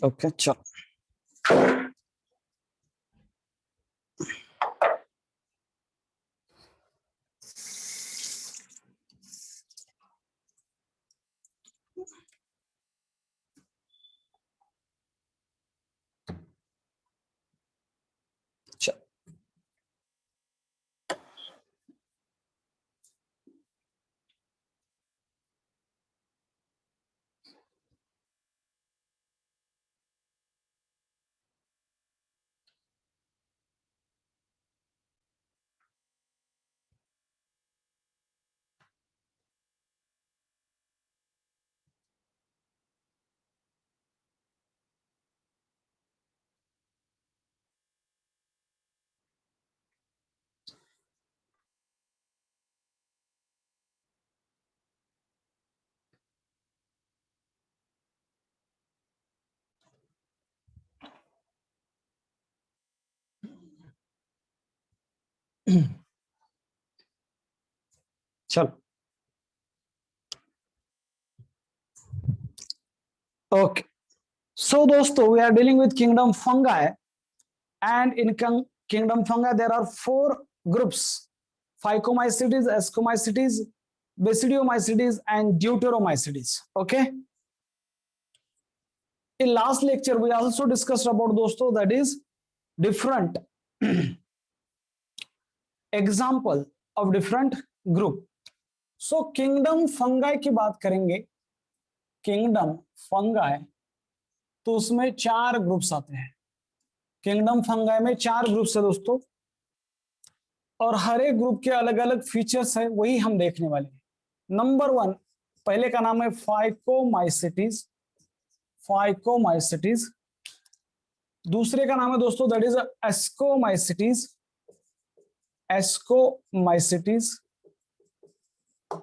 Okay चलो। चलो okay. So दोस्तों, we are dealing with kingdom fungi, and in kingdom fungi there are 4 groups: phycomycetes, ascomycetes, basidiomycetes and deuteromycetes. Okay, in last lecture we also discussed about दोस्तों that is different example of different group. So kingdom fungi की बात करेंगे, kingdom fungi, तो उसमें 4 groups आते हैं. Kingdom fungi में 4 groups है दोस्तों, और हर एक ग्रुप के अलग अलग फीचर्स है, वही हम देखने वाले हैं. नंबर 1, पहले का नाम है फाइकोमाइसीटीज. फाइकोमाइसीटीज. दूसरे का नाम है दोस्तों दैट इज एस्कोमाइसीटीज. एस्कोमाइसीटीज.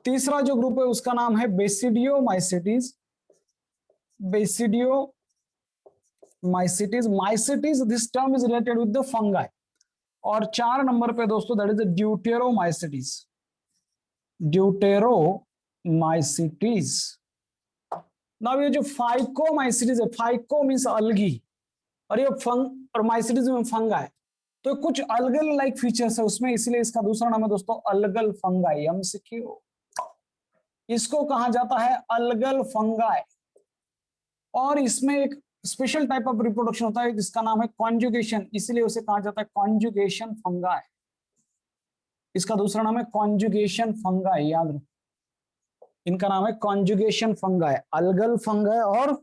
तीसरा जो ग्रुप है उसका नाम है basidiomycetes. Basidiomycetes. Mycetes, this term is related with the fungi. और 4 नंबर पे दोस्तों that is deuteromycetes. Deuteromycetes. Now ये जो फाइकोमाइसीटीज है, फाइको मींस अलगी, और ये और माइसीटीज में फंगाई, तो कुछ अलगल लाइक फीचर्स है उसमें, इसलिए इसका दूसरा नाम है दोस्तों अलगल फंगाई. एमसीक्यू. इसको कहा जाता है अलगल फंगाई. और इसमें एक स्पेशल टाइप ऑफ रिप्रोडक्शन होता है जिसका नाम है कॉन्जुगेशन, इसलिए उसे कहा जाता है कॉन्जुगेशन फंगाई. इसका दूसरा नाम है कॉन्जुगेशन फंगाई. याद रखो, इनका नाम है कॉन्जुगेशन फंगाई. अलगल फंगाई और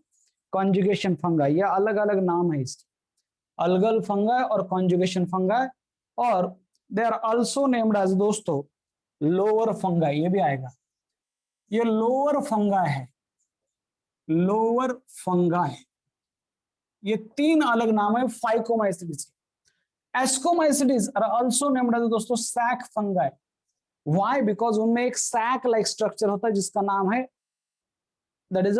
कॉन्जुगेशन फंगाई, यह अलग अलग नाम है इसके. अलगल फंगाई और कॉन्जुगेशन फंगाई. और they are also named as दोस्तों लोअर फंगाई. ये भी आएगा, ये लोअर फंगाई है. लोअर फंगाई, ये 3 अलग नाम है phycomycetes. Ascomycetes are also named as दोस्तों सैक फंगाई. व्हाई? बिकॉज उनमें एक सैक लाइक स्ट्रक्चर होता है जिसका नाम है दैट इज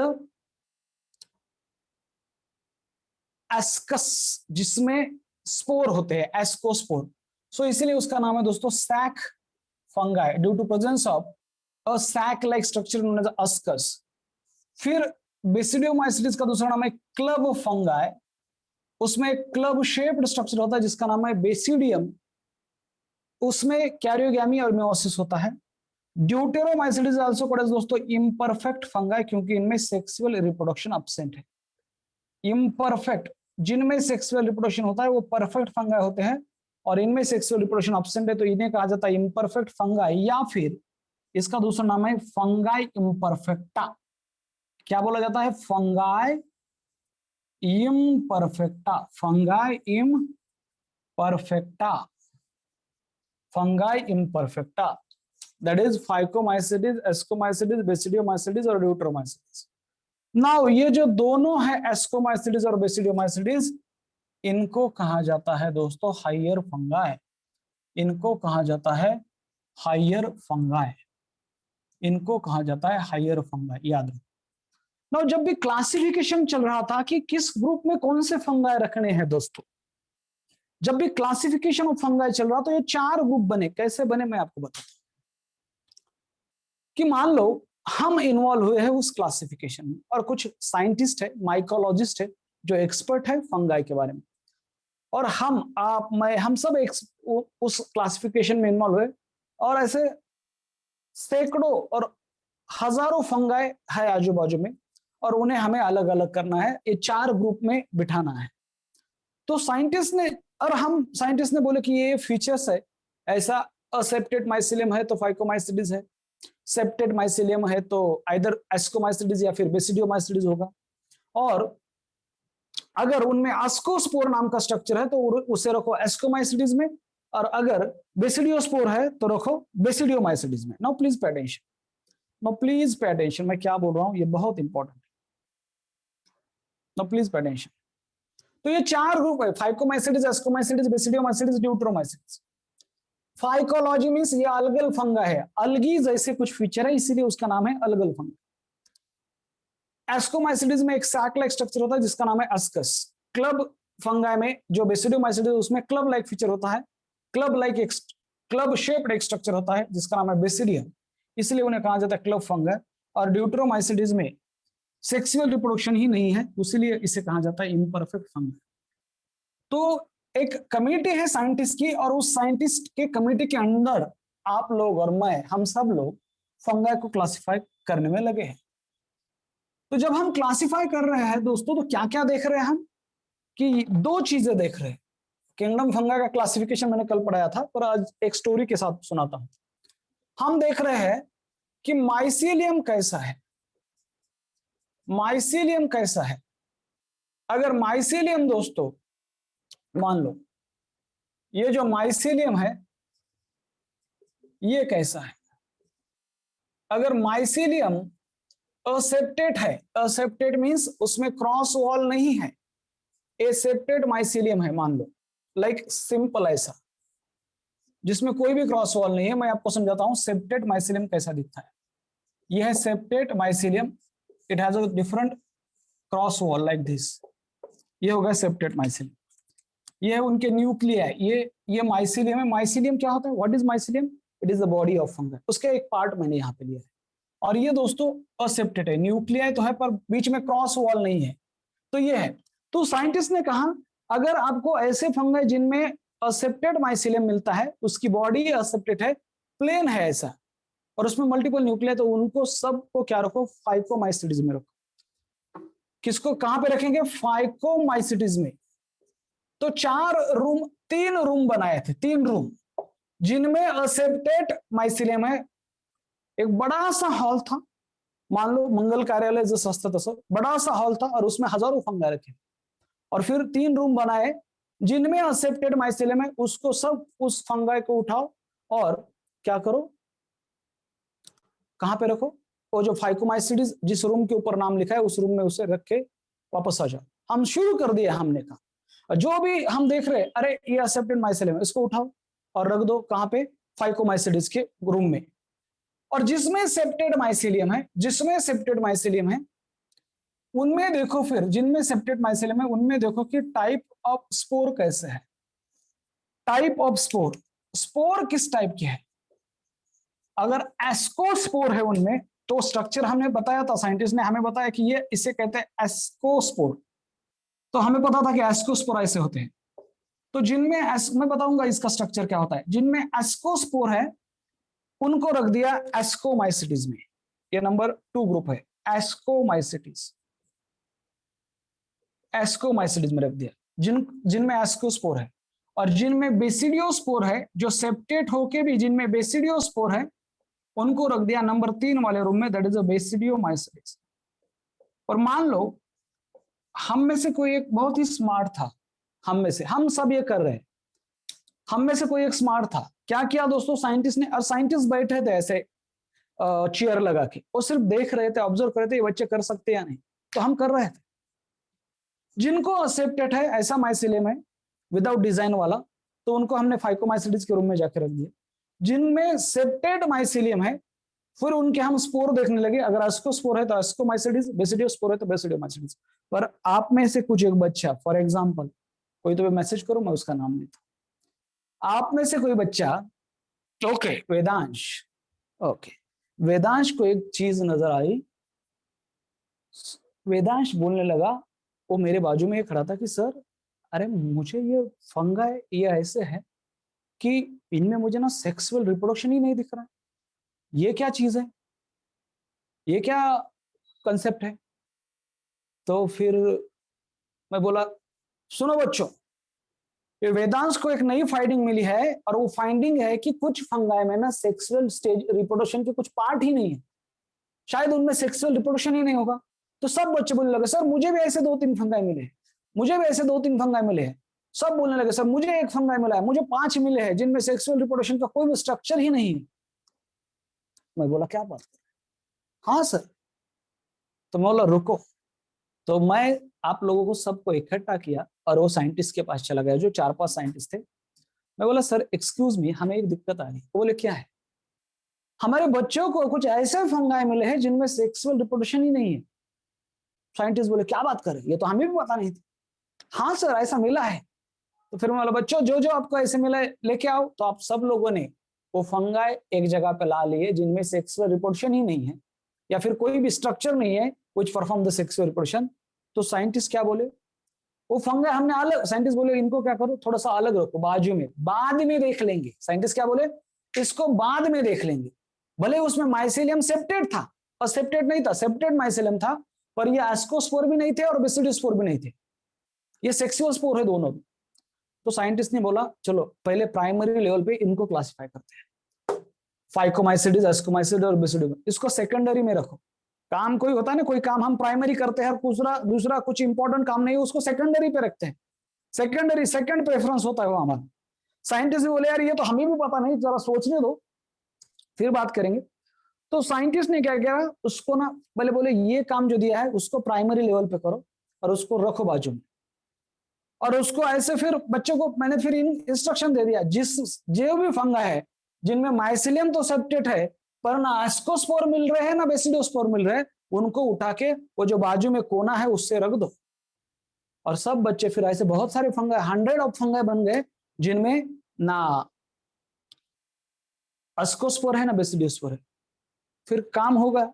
एस्कस, जिसमें स्पोर होते हैं, एस्कोस्पोर. सो इसीलिए उसका नाम है दोस्तों sac fungi, due to presence of a sac like structure known as ascus. फिर बेसिडियोमाइसीटीज का दूसरा नाम है क्लब फंगाई. उसमें क्लब शेप्ड स्ट्रक्चर होता है जिसका नाम है बेसिडियम. उसमें कैरियोगैमी और मेयोसिस होता है. ड्यूटेरोमाइसीटीज आल्सो कॉल्ड एज दोस्तों इम्परफेक्ट फंगाई, क्योंकि इनमें सेक्सुअल रिप्रोडक्शन एब्सेंट है. इम्परफेक्ट, जिनमें सेक्सुअल रिप्रोडक्शन होता है वो परफेक्ट फंगाई होते हैं, और इनमें सेक्सुअल रिप्रोडक्शन एब्सेंट है, तो इन्हें कहा जाता है इम्परफेक्ट फंगाई. या फिर इसका दूसरा नाम है फंगाई इम्परफेक्टा. क्या बोला जाता है? Fungi imperfecta. Fungi imperfecta. Fungi imperfecta. That is phycomycetes, ascomycetes, basidiomycetes और ड्यूटेरोमाइसीटीज. नाउ ये जो दोनों है एस्कोमाइसीटीज और बेसिडियोमाइसीटीज, इनको कहा जाता है दोस्तों हायर फंगाई. इनको कहा जाता है हायर फंगाई. इनको कहा जाता है हायर फंगाई. याद रखो. नाउ जब भी क्लासिफिकेशन चल रहा था कि किस ग्रुप में कौन से फंगाई रखने हैं दोस्तों, जब भी क्लासिफिकेशन ऑफ फंगाई चल रहा तो ये 4 ग्रुप बने. कैसे बने मैं आपको बताता हूं. कि मान लो हम इन्वॉल्व हुए हैं उस क्लासिफिकेशन में, और कुछ साइंटिस्ट है, माइकोलॉजिस्ट है, जो एक्सपर्ट है फंगाई के बारे में, और हम, आप, मैं, हम सब उस क्लासिफिकेशन में इन्वॉल्व हुए, और ऐसे सैकड़ों और हजारों फंगाई है आजू बाजू में, और उन्हें हमें अलग अलग करना है, ये 4 ग्रुप में बिठाना है। तो साइंटिस्ट ने, और हम साइंटिस्ट ने बोले कि ये फीचर्स है, ऐसा असेप्टेड माइसिलियम है तो फाइकोमाइसिडिस है, सेप्टेड माइसिलियम है तो आइदर एस्कोमाइसिडिस या फिर बेसिडियोमाइसिडिस होगा, और अगर उनमें आस्कोस्पोर नाम का स्ट्रक्चर है तो उसे रखो एस्कोमाइसिडिस में, और अगर बेसिडियोस्पोर है तो रखो बेसिडियोमाइसिडिस में। Now please pay attention, now please pay attention, मैं क्या बोल रहा हूं ये बहुत इंपॉर्टेंट है। Now please pay attention. तो ये 4 ग्रुप है, फाइकोमाइसिडिस, एस्कोमाइसिडिस, बेसिडियोमाइसिडिस, ड्यूटरोमाइसिडिस। फाइकोलॉजी मींस ये अलगल फंगा है, अलगी जैसे कुछ फीचर है, इसीलिए उसका नाम है अलगल फंगा। एस्कोमाइसिडिस में एक सैक लाइक स्ट्रक्चर होता है जिसका नाम है अस्कस। क्लब फंगाई में जो बेसिडियोमाइसिडिस उसमें क्लब लाइक फीचर होता है, क्लब लाइक एक क्लब शेप्ड एक स्ट्रक्चर होता है जिसका नाम है बेसिडियम, इसलिए उन्हें कहा जाता है क्लब फंगा। और ड्यूटरोमाइसिडिस में सेक्सुअल रिप्रोडक्शन ही नहीं है, उसीलिए इसे कहा जाता है इम्परफेक्ट फंगा। तो एक कमेटी है साइंटिस्ट की, और उस साइंटिस्ट के कमेटी के अंदर आप लोग और मैं, हम सब लोग फंगाई को क्लासिफाई करने में लगे हैं। तो जब हम क्लासिफाई कर रहे हैं दोस्तों, तो क्या क्या देख रहे हैं हम, कि 2 चीजें देख रहे हैं। किंगडम फंगा का क्लासिफिकेशन मैंने कल पढ़ाया था, पर आज एक स्टोरी के साथ सुनाता हूं। हम देख रहे हैं कि माइसीलियम कैसा है, माइसीलियम कैसा है। अगर माइसीलियम दोस्तों, मान लो ये जो माइसीलियम है ये कैसा है, अगर माइसीलियम असेप्टेड है, असेप्टेड मींस उसमें क्रॉस वॉल नहीं है, एसेप्टेड माइसीलियम है, मान लो लाइक सिंपल ऐसा जिसमें कोई भी क्रॉस वॉल नहीं है। मैं आपको समझाता हूं सेप्टेड माइसीलियम कैसा दिखता है। यह है septate mycelium, it has a different cross wall like this, ये होगा सेप्टेड माइसीलियम। ये है उनके न्यूक्लियाई, ये माइसीलियम है। माइसीलियम क्या होता है, what is mycelium, it is the body of fungus, उसका एक पार्ट मैंने यहाँ पे लिया है। और ये दोस्तों असेप्टेड है, न्यूक्लियाई तो है पर बीच में क्रॉस वॉल नहीं है, तो ये है। तो साइंटिस्ट ने कहा अगर आपको ऐसे फंगाई जिनमें असेप्टेड माइसीलियम मिलता है, उसकी बॉडी असेप्टेड है, प्लेन है ऐसा, और उसमें मल्टीपल न्यूक्लियाई, तो उनको सबको क्या रखो, फाइकोमाइसिडिस में रखो। किसको कहां पे रखेंगे, फाइकोमाइसिडिस में। तो 3 रूम बनाए थे, 3 रूम जिनमें असेप्टेड माइसीलियम है। एक बड़ा सा हॉल था, मान लो मंगल कार्यालय जो सस्ता था, बड़ा सा हॉल था, और उसमें हजारों फंगा रखे। और फिर 3 रूम बनाए जिनमें असेप्टेड माइसीलियम है, उसको सब उस फंगाई को उठाओ और क्या करो, कहां पे रखो, वो जो फाइकोमाइसिडिस जिस रूम के ऊपर नाम लिखा है उस रूम में उसे रख के वापस आ जाओ। हम शुरू कर दिया, हमने कहा जो भी हम देख रहे, अरे ये असेप्टेड माइसीलियम, इसको उठाओ और रख दो कहां पे, फाइकोमाइसिडिस के रूम में। और जिसमें सेप्टेड माइसीलियम है, जिसमें सेप्टेड माइसीलियम है उनमें देखो, फिर जिनमें सेप्टेड माइसीलियम है उनमें देखो कि टाइप ऑफ स्पोर कैसे है। टाइप ऑफ स्पोर, स्पोर किस टाइप की है, अगर एस्कोस्पोर है उनमें, तो स्ट्रक्चर हमने बताया था, साइंटिस्ट ने हमें बताया कि ये इसे कहते हैं एस्कोस्पोर, तो हमें पता था कि एस्कोस्पोर ऐसे होते हैं। तो जिनमें मैं बताऊंगा इसका स्ट्रक्चर क्या होता है, जिनमें एस्कोस्पोर है उनको रख दिया एस्कोमाइसिटिस में, ये नंबर 2 ग्रुप है, एस्कोमाइसिटिस, एस्कोमाइसिटिस में रख दिया जिनमें एस्कोस्पोर है। और जिनमें बेसिडियोस्पोर है, जो सेप्टेट होके भी जिनमें बेसिडियोस्पोर है, उनको रख दिया नंबर 3 वाले रूम में, दैट इज अ बेसिडियोमाइसिटिस। और मान लो हम में से कोई एक बहुत ही स्मार्ट था, हम में से, हम सब ये कर रहे हैं, हम में से कोई एक स्मार्ट था, क्या किया दोस्तों साइंटिस्ट ने, और साइंटिस्ट बैठे थे ऐसे चेयर लगा के, वो सिर्फ देख रहे थे, ऑब्जर्व कर रहे थे ये बच्चे कर सकते या नहीं, तो हम कर रहे थे। जिनको एक्सेप्टेड है ऐसा माइसीलियम है विदाउट डिजाइन वाला, तो उनको हमने फाइकोमाइसिटिस के रूम में जाकर रख दिया। जिनमें सेप्टेड माइसीलियम है, फिर उनके हम स्पोर देखने लगे, अगर एस्कोस्पोर है तो एस्कोमाइसिटिस, बेसिडियोस्पोर है तो बेसिडियोमाइसिटिस। पर आप में से कुछ एक बच्चा, फॉर एग्जांपल कोई तो मैसेज करो, मैं उसका नाम लेता हूं, आप में से कोई बच्चा, ओके वेदांश, ओके, वेदांश को एक चीज नजर आई। वेदांश बोलने लगा, वो मेरे बाजू में ये खड़ा था कि सर अरे मुझे ये फंगाई ये ऐसे है कि इनमें मुझे ना सेक्सुअल रिप्रोडक्शन ही नहीं दिख रहा है, ये क्या चीज है, ये क्या कंसेप्ट है। तो फिर मैं बोला सुनो बच्चों, ये वेदांश को एक नई फाइंडिंग मिली है, और वो फाइंडिंग है कि कुछ फंगाई में ना सेक्सुअल स्टेज रिप्रोडक्शन के कुछ पार्ट ही नहीं है, शायद उनमें सेक्सुअल रिप्रोडक्शन ही नहीं होगा। तो सब बच्चे बोलने लगे सर मुझे भी ऐसे 2-3 फंगाई मिले हैं, मुझे भी ऐसे 2-3 फंगाई मिले हैं। सब बोलने लगे सर मुझे एक फंगाई मिला है, मुझे 5 मिले हैं जिनमें सेक्सुअल रिप्रोडक्शन का कोई भी स्ट्रक्चर ही नहीं है। मैं बोला क्या बात कर, हाँ सर। तो मैं बोला रुको। तो मैं आप लोगों को सबको इकट्ठा किया और वो साइंटिस्ट के पास चला गया, जो 4-5 साइंटिस्ट थे। मैं बोला सर एक्सक्यूज मी, हमें एक दिक्कत आ रही है। वो बोले क्या है। हमारे बच्चों को कुछ ऐसे फंगाई मिले हैं जिनमें सेक्सुअल रिप्रोडक्शन ही नहीं है। साइंटिस्ट बोले क्या बात कर रहे, ये तो हमें भी पता नहीं थी। हाँ सर ऐसा मिला है। तो फिर मैं बोला बच्चों जो जो आपको ऐसे मिला है लेके आओ। तो आप सब लोगों ने वो फंगाई एक जगह पे ला लिए जिनमें सेक्सुअल रिप्रोडक्शन ही नहीं है, या फिर कोई भी स्ट्रक्चर नहीं है which perform the sexual reproduction. तो साइंटिस्ट क्या बोले, वो फंगाई हमने अलग, साइंटिस्ट बोले इनको क्या करो थोड़ा सा अलग रखो बाजू में, बाद में देख लेंगे। साइंटिस्ट क्या बोले, इसको बाद में देख लेंगे। भले उसमें माइसेलियम सेप्टेट था और सेप्टेट नहीं था, सेप्टेट माइसेलियम था, पर ये एस्कोस्पोर भी नहीं थे और बेसिडोस्पोर भी नहीं थे, ये सेक्सुअल स्पोर है दोनों भी। तो साइंटिस्ट ने बोला चलो पहले प्राइमरी लेवल पे इनको क्लासिफाई करते हैं, फाइकोमाइसिडिस, एस्कोमाइसिडिस और बेसिडो, इसको सेकेंडरी में रखो। काम कोई होता है ना, कोई काम हम प्राइमरी करते हैं, दूसरा दूसरा कुछ इंपॉर्टेंट काम नहीं है उसको सेकेंडरी पे रखते हैं, सेकेंडरी सेकंड प्रेफरेंस होता है वो हमारा। साइंटिस्ट बोले यार ये तो हमें भी पता नहीं, जरा सोचने दो फिर बात करेंगे। तो साइंटिस्ट ने क्या किया, उसको ना पहले बोले ये काम जो दिया है उसको प्राइमरी लेवल पे करो और उसको रखो बाजू में। और उसको ऐसे फिर बच्चों को मैंने फिर इंस्ट्रक्शन दे दिया, जिस जो भी फंगा है जिनमें माइसिलियम तो सेप्टेट है पर ना एस्कोस्पोर मिल रहे हैं ना बेसिडोस्पोर मिल रहे हैं, उनको उठा के वो जो बाजू में कोना है उससे रख दो। और सब बच्चे फिर ऐसे बहुत सारे फंगाई, 100 ऑफ फंगाई बन गए जिनमें ना एस्कोस्पोर है ना बेसिडोस्पोर है। फिर काम होगा।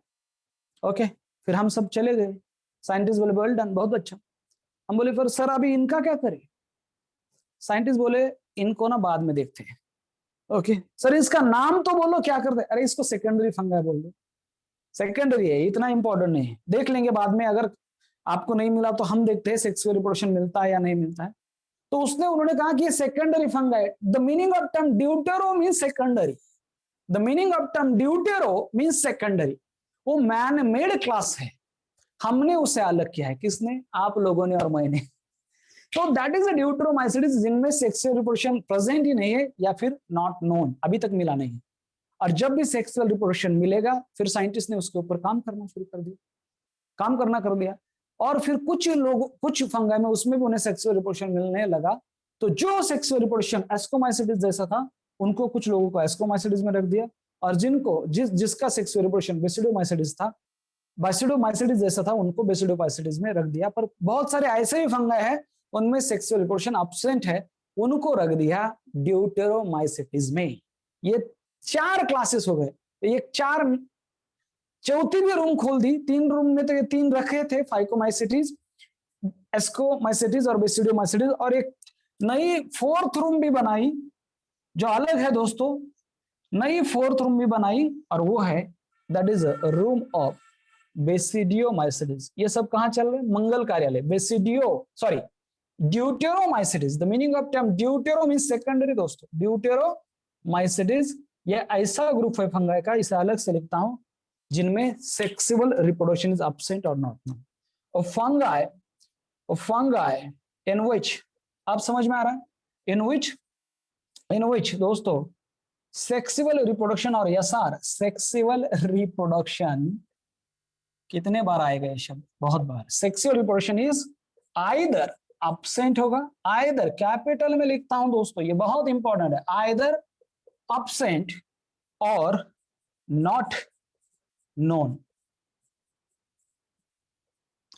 ओके, फिर हम सब चले गए। साइंटिस्ट बोले वेल डन, बहुत अच्छा। हम बोले फिर सर अभी इनका क्या करें। साइंटिस्ट बोले इनको ना बाद में देखते हैं। ओके सर इसका नाम तो बोलो क्या करते, अरे इसको सेकेंडरी फंगाई बोल दो, सेकेंडरी है इतना इंपॉर्टेंट नहीं है, देख लेंगे बाद में, अगर आपको नहीं मिला तो हम देखते हैं सेक्सुअल रिप्रोडक्शन मिलता है या नहीं मिलता है। तो उसने उन्होंने कहा कि ये secondary fungi, the meaning of term deutero means secondary, the meaning of term deutero means secondary. वो मैन मेड क्लास है, हमने उसे अलग किया है, किसने, आप लोगों ने और मैंने। तो दैट इज अ ड्यूटेरोमाइसिटिस जिनमें सेक्सुअल रिप्रोडक्शन प्रेजेंट ही नहीं है या फिर नॉट नोन, अभी तक मिला नहीं है। और जब भी सेक्सुअल रिप्रोडक्शन मिलेगा फिर साइंटिस्ट ने उसके ऊपर काम करना शुरू कर दिया, काम करना कर दिया। और फिर कुछ लोग कुछ फंगाई में उसमें भी उन्हें सेक्सुअल रिप्रोडक्शन मिलने लगा। तो जो सेक्सुअल रिप्रोडक्शन एस्कोमाइसिटिस जैसा था उनको कुछ लोगों को एस्कोमाइसिटिस में रख दिया, और जिनको जिसका सेक्सुअल रिप्रोडक्शन बेसिडोमाइसिटिस था, बेसिडोमाइसिटिस जैसा था, उनको बेसिडोमाइसिटिस में रख दिया। पर बहुत सारे ऐसे ही फंगाई है उनमें सेक्सुअल रिप्रोडक्शन एब्सेंट है, उनको रख दिया ड्यूटेरोमाइसिटिस में। ये 4 क्लासेस हो गए। ये 4, चौथी भी रूम खोल दी, 3 रूम में तो ये 3 रखे थे, फाइकोमाइसिटिस, एस्कोमाइसिटिस और बेसिडोमाइसिटिस, और एक नई 4th रूम भी बनाई जो अलग है दोस्तों, नई 4th रूम भी बनाई, और वो है that is room of basidiomycetes. ये सब कहां चल रहे हैं, मंगल कार्यालय। Deuteromycetes, the meaning of term deutero means secondary दोस्तों, ड्यूटेरोमाइसिटिस ये ऐसा ग्रुप है फंगाई का, इसे अलग से लिखता हूं, जिनमें सेक्सुअल रिप्रोडक्शन इज एब्सेंट और नॉट नोन। फंगाई इन विच, आप समझ में आ रहा है, इन विच दोस्तों सेक्सुअल रिप्रोडक्शन, और यसार सेक्सुअल रिप्रोडक्शन कितने बार आएगा ये शब्द, बहुत बार। Sexual reproduction is either absent होगा, आइदर कैपिटल में लिखता हूं दोस्तों, ये बहुत इंपॉर्टेंट है, आइदर एब्सेंट और नॉट नोन,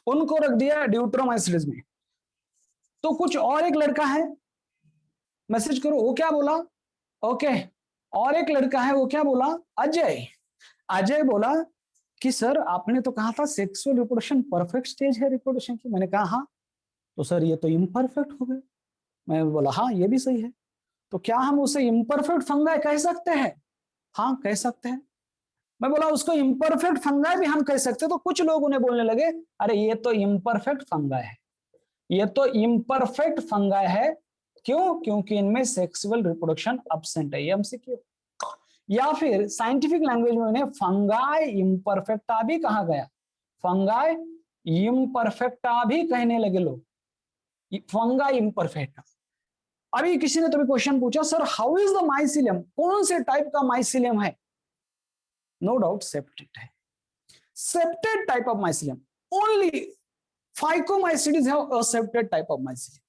उनको रख दिया ड्यूटेरोमाइसिटिस में। तो कुछ और एक लड़का है, मैसेज करो वो क्या बोला, ओके, और एक लड़का है वो क्या बोला, अजय। अजय बोला कि सर आपने तो कहा था सेक्सुअल रिप्रोडक्शन परफेक्ट स्टेज है रिप्रोडक्शन की। मैंने कहा हाँ, तो सर ये तो इम्परफेक्ट हो गए। मैं बोला हाँ ये भी सही है, तो क्या हम उसे इम्परफेक्ट फंगाई कह सकते हैं? हाँ कह सकते हैं। मैं बोला उसको इम्परफेक्ट फंगाई भी हम कह सकते हैं। तो कुछ लोग उन्हें बोलने लगे अरे ये तो इम्परफेक्ट फंगाई है, ये तो इम्परफेक्ट फंगाई है। क्यों? क्योंकि इनमें सेक्सुअल रिप्रोडक्शन एब्सेंट है, ये हमसे क्यों। या फिर साइंटिफिक लैंग्वेज में उन्हें फंगाई इम्परफेक्टा भी कहा गया, फंगाई इम्परफेक्टा भी कहने लगे लोग, फंगाई इम्परफेक्टा। अभी किसी ने तो क्वेश्चन पूछा sir how is the mycelium, कौन से टाइप का माइसिलियम है? नो डाउट सेप्टेड है, septate type of mycelium. Only phycomycetes have a septate type of mycelium.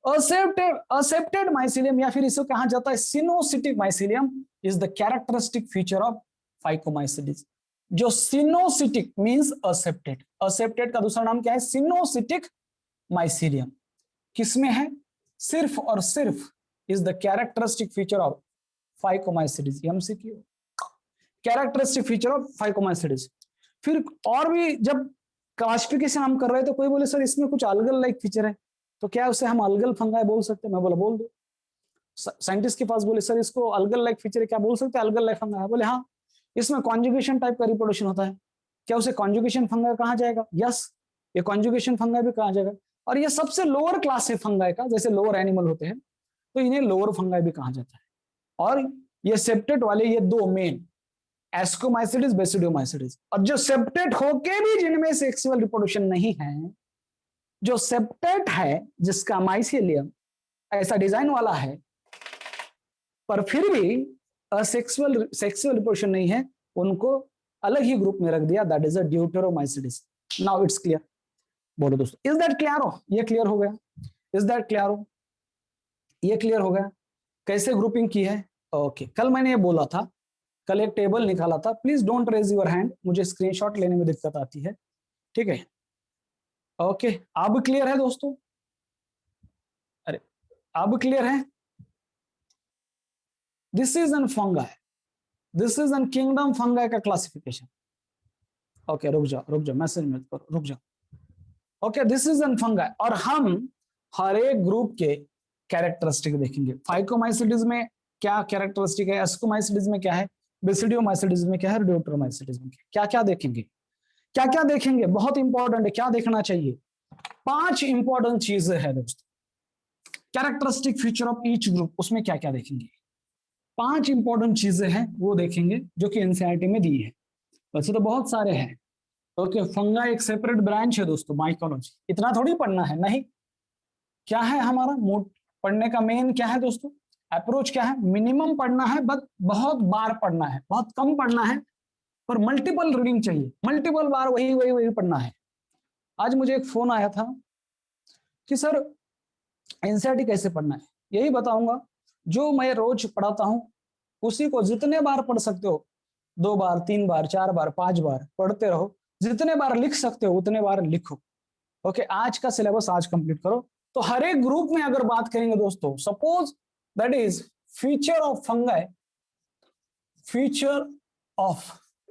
Aseptate mycelium या फिर इसे कहा जाता है coenocytic mycelium is the characteristic feature of phycomycetes. जो सिनोसिटिक मींस असेप्टेड, असेप्टेड का दूसरा नाम क्या है? Coenocytic mycelium. किसमें है? सिर्फ और सिर्फ is the characteristic feature of phycomycetes. MCQ, characteristic feature of phycomycetes. फिर और भी जब क्लासिफिकेशन हम कर रहे थे, कोई बोले सर इसमें कुछ अलगल लाइक फीचर है, तो क्या उसे हम अलगल फंगाई बोल सकते हैं? मैं बोला बोल दो। साइंटिस्ट के पास बोले सर इसको अलगल लाइक फीचर है, क्या बोल सकते हैं अलगल लाइक फंगाई? बोले हाँ, इसमें कॉन्जुगेशन टाइप का रिप्रोडक्शन होता है, क्या उसे कॉन्जुगेशन फंगाई कहा जाएगा? यस, ये कॉन्जुगेशन फंगाई भी कहा जाएगा। और ये सबसे लोअर क्लास है फंगाई का, जैसे लोअर एनिमल होते हैं तो इन्हें लोअर फंगाई भी कहा जाता है। और ये सेप्टेट वाले ये दो मेन, एस्कोमाइसिडिस, बेसिडियोमाइसिडिस। और जो सेप्टेट होके भी जिनमें सेक्सुअल रिप्रोडक्शन नहीं है, जो सेप्टेट है जिसका माइसिलियम ऐसा डिजाइन वाला है पर फिर भी सेक्सुअल रिप्रोडक्शन नहीं है, उनको अलग ही ग्रुप में रख दिया, that is a deuteromycetes. Now it's clear. बोलो दोस्तों, इज दैट क्लियर? हो ये क्लियर हो गया? Is that clear? हो ये क्लियर हो गया कैसे ग्रुपिंग की है? ओके, कल मैंने ये बोला था, कल एक टेबल निकाला था। Please don't raise your hand, मुझे स्क्रीनशॉट लेने में दिक्कत आती है, ठीक है? ओके, अब क्लियर है दोस्तों? अरे अब क्लियर है? This is an fungi, this is an kingdom fungi का क्लासिफिकेशन। ओके रुक जाओ मैसेज मत करो, रुक जाओ। Okay, this is an fungi. और हम हर एक ग्रुप के कैरेक्टरिस्टिक देखेंगे। फाइकोमाइसिडिस में क्या कैरेक्टरिस्टिक है, एस्कोमाइसिडिस में क्या है, बेसिडियोमाइसिडिस में क्या है, ड्यूटेरोमाइसिडिस में क्या क्या देखेंगे, क्या क्या देखेंगे? बहुत इंपॉर्टेंट है, क्या देखना चाहिए? 5 इंपॉर्टेंट चीजें हैं दोस्तों, characteristic feature of each group, उसमें क्या क्या देखेंगे? 5 इंपॉर्टेंट चीजें हैं वो देखेंगे जो कि एनसीईआरटी में दी है। वैसे तो बहुत सारे हैं। ओके, फंगा एक सेपरेट ब्रांच है दोस्तों, माइकोलॉजी। इतना थोड़ी पढ़ना है, नहीं। क्या है हमारा मोड पढ़ने का मेन क्या है दोस्तों? अप्रोच क्या है? मिनिमम पढ़ना है, बट बहुत बार पढ़ना है, बहुत कम पढ़ना है, पर मल्टीपल रीडिंग चाहिए, मल्टीपल बार वही वही वही पढ़ना है। आज मुझे एक फोन आया था कि सर एनसीईआरटी कैसे पढ़ना है, यही बताऊंगा। जो मैं रोज पढ़ाता हूं उसी को जितने बार पढ़ सकते हो, 2 बार 3 बार 4 बार 5 बार पढ़ते रहो। जितने बार लिख सकते हो उतने बार लिखो। ओके, आज का सिलेबस आज कंप्लीट करो। तो हर एक ग्रुप में अगर बात करेंगे दोस्तों, suppose that is feature of fungi, feature of,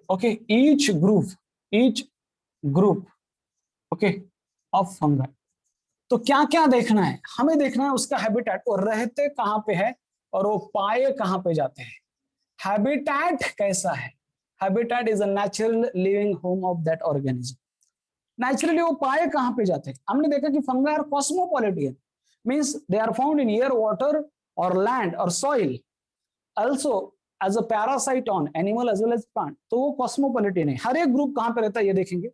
okay, each group okay of fungi, तो क्या क्या देखना है? हमें देखना है उसका हैबिटेट, वो रहते कहां पे है और वो पाए कहां पे जाते हैं। हैबिटेट कैसा है? Habitat is a natural living home of that organism. Naturally वो पाए कहां पे जाते हैं? हमने देखा कि fungi are cosmopolitan, means they are found in air, water और लैंड और soil, also as a parasite on animal as well as plant. तो वो कॉस्मोपॉलिटियन है। हर एक ग्रुप कहां पे रहता है ये देखेंगे,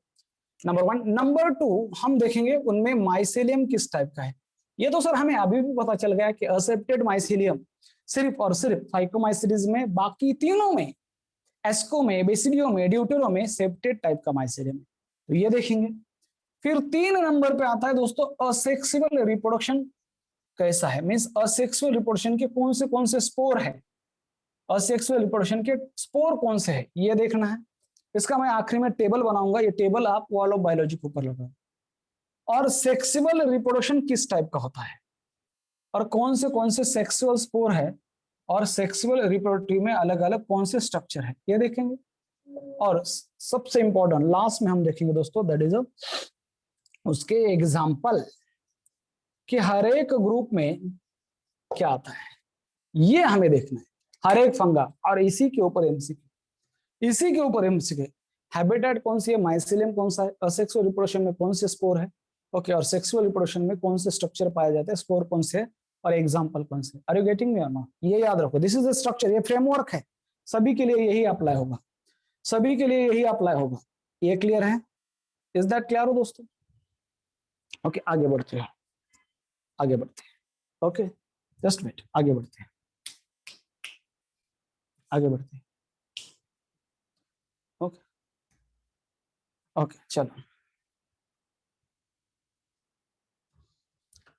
नंबर 1। नंबर 2, हम देखेंगे उनमें माइसेलियम किस टाइप का है। ये तो सर हमें अभी भी पता चल गया कि असेप्टेड माइसेलियम सिर्फ और सिर्फ फाइकोमाइसिडिस में, बाकी तीनों में, एस्को में, बेसिडियो में, ड्यूटेरो में सेप्टेड टाइप का माइसेलियम है, तो ये देखेंगे। फिर 3 नंबर पे आता है दोस्तों असेक्सुअल रिप्रोडक्शन कैसा है, मींस असेक्सुअल रिप्रोडक्शन के कौन से स्पोर है, असेक्सुअल रिप्रोडक्शन के स्पोर कौन से है ये देखना है। इसका मैं आखिरी में टेबल बनाऊंगा, ये टेबल आप वॉल ऑफ बायोलॉजी के ऊपर लगाओ। और सेक्सुअल रिप्रोडक्शन किस टाइप का होता है और कौन से सेक्सुअल स्पोर है, और सेक्सुअल रिप्रोडक्टिव में अलग अलग कौन से स्ट्रक्चर है ये देखेंगे। और सबसे इंपॉर्टेंट लास्ट में हम देखेंगे दोस्तों, दैट इज उसके एग्जाम्पल कि हर एक ग्रुप में क्या आता है, ये हमें देखना है, हर एक फंगा। और इसी के ऊपर एमसीक्यू, इसी के ऊपर एमसीक्यू। हैबिटेट कौन सी है, माइसिलियम कौन सा है, असेक्सुअल रिप्रोडक्शन में कौन से स्पोर है, ओके, और सेक्सुअल रिप्रोडक्शन में कौन से स्ट्रक्चर पाए जाते हैं, स्पोर कौन से है, और एग्जाम्पल कौन से। आर यू गेटिंग मी और नॉट? ये याद रखो, दिस इज द स्ट्रक्चर, ये फ्रेमवर्क है, सभी के लिए यही अप्लाई होगा, सभी के लिए यही अप्लाई होगा। ये क्लियर है? इज दैट क्लियर हो दोस्तों? ओके, आगे बढ़ते हैं, आगे बढ़ते हैं। ओके, जस्ट वेट, आगे बढ़ते हैं, आगे बढ़ते हैं। ओके ओके, चलो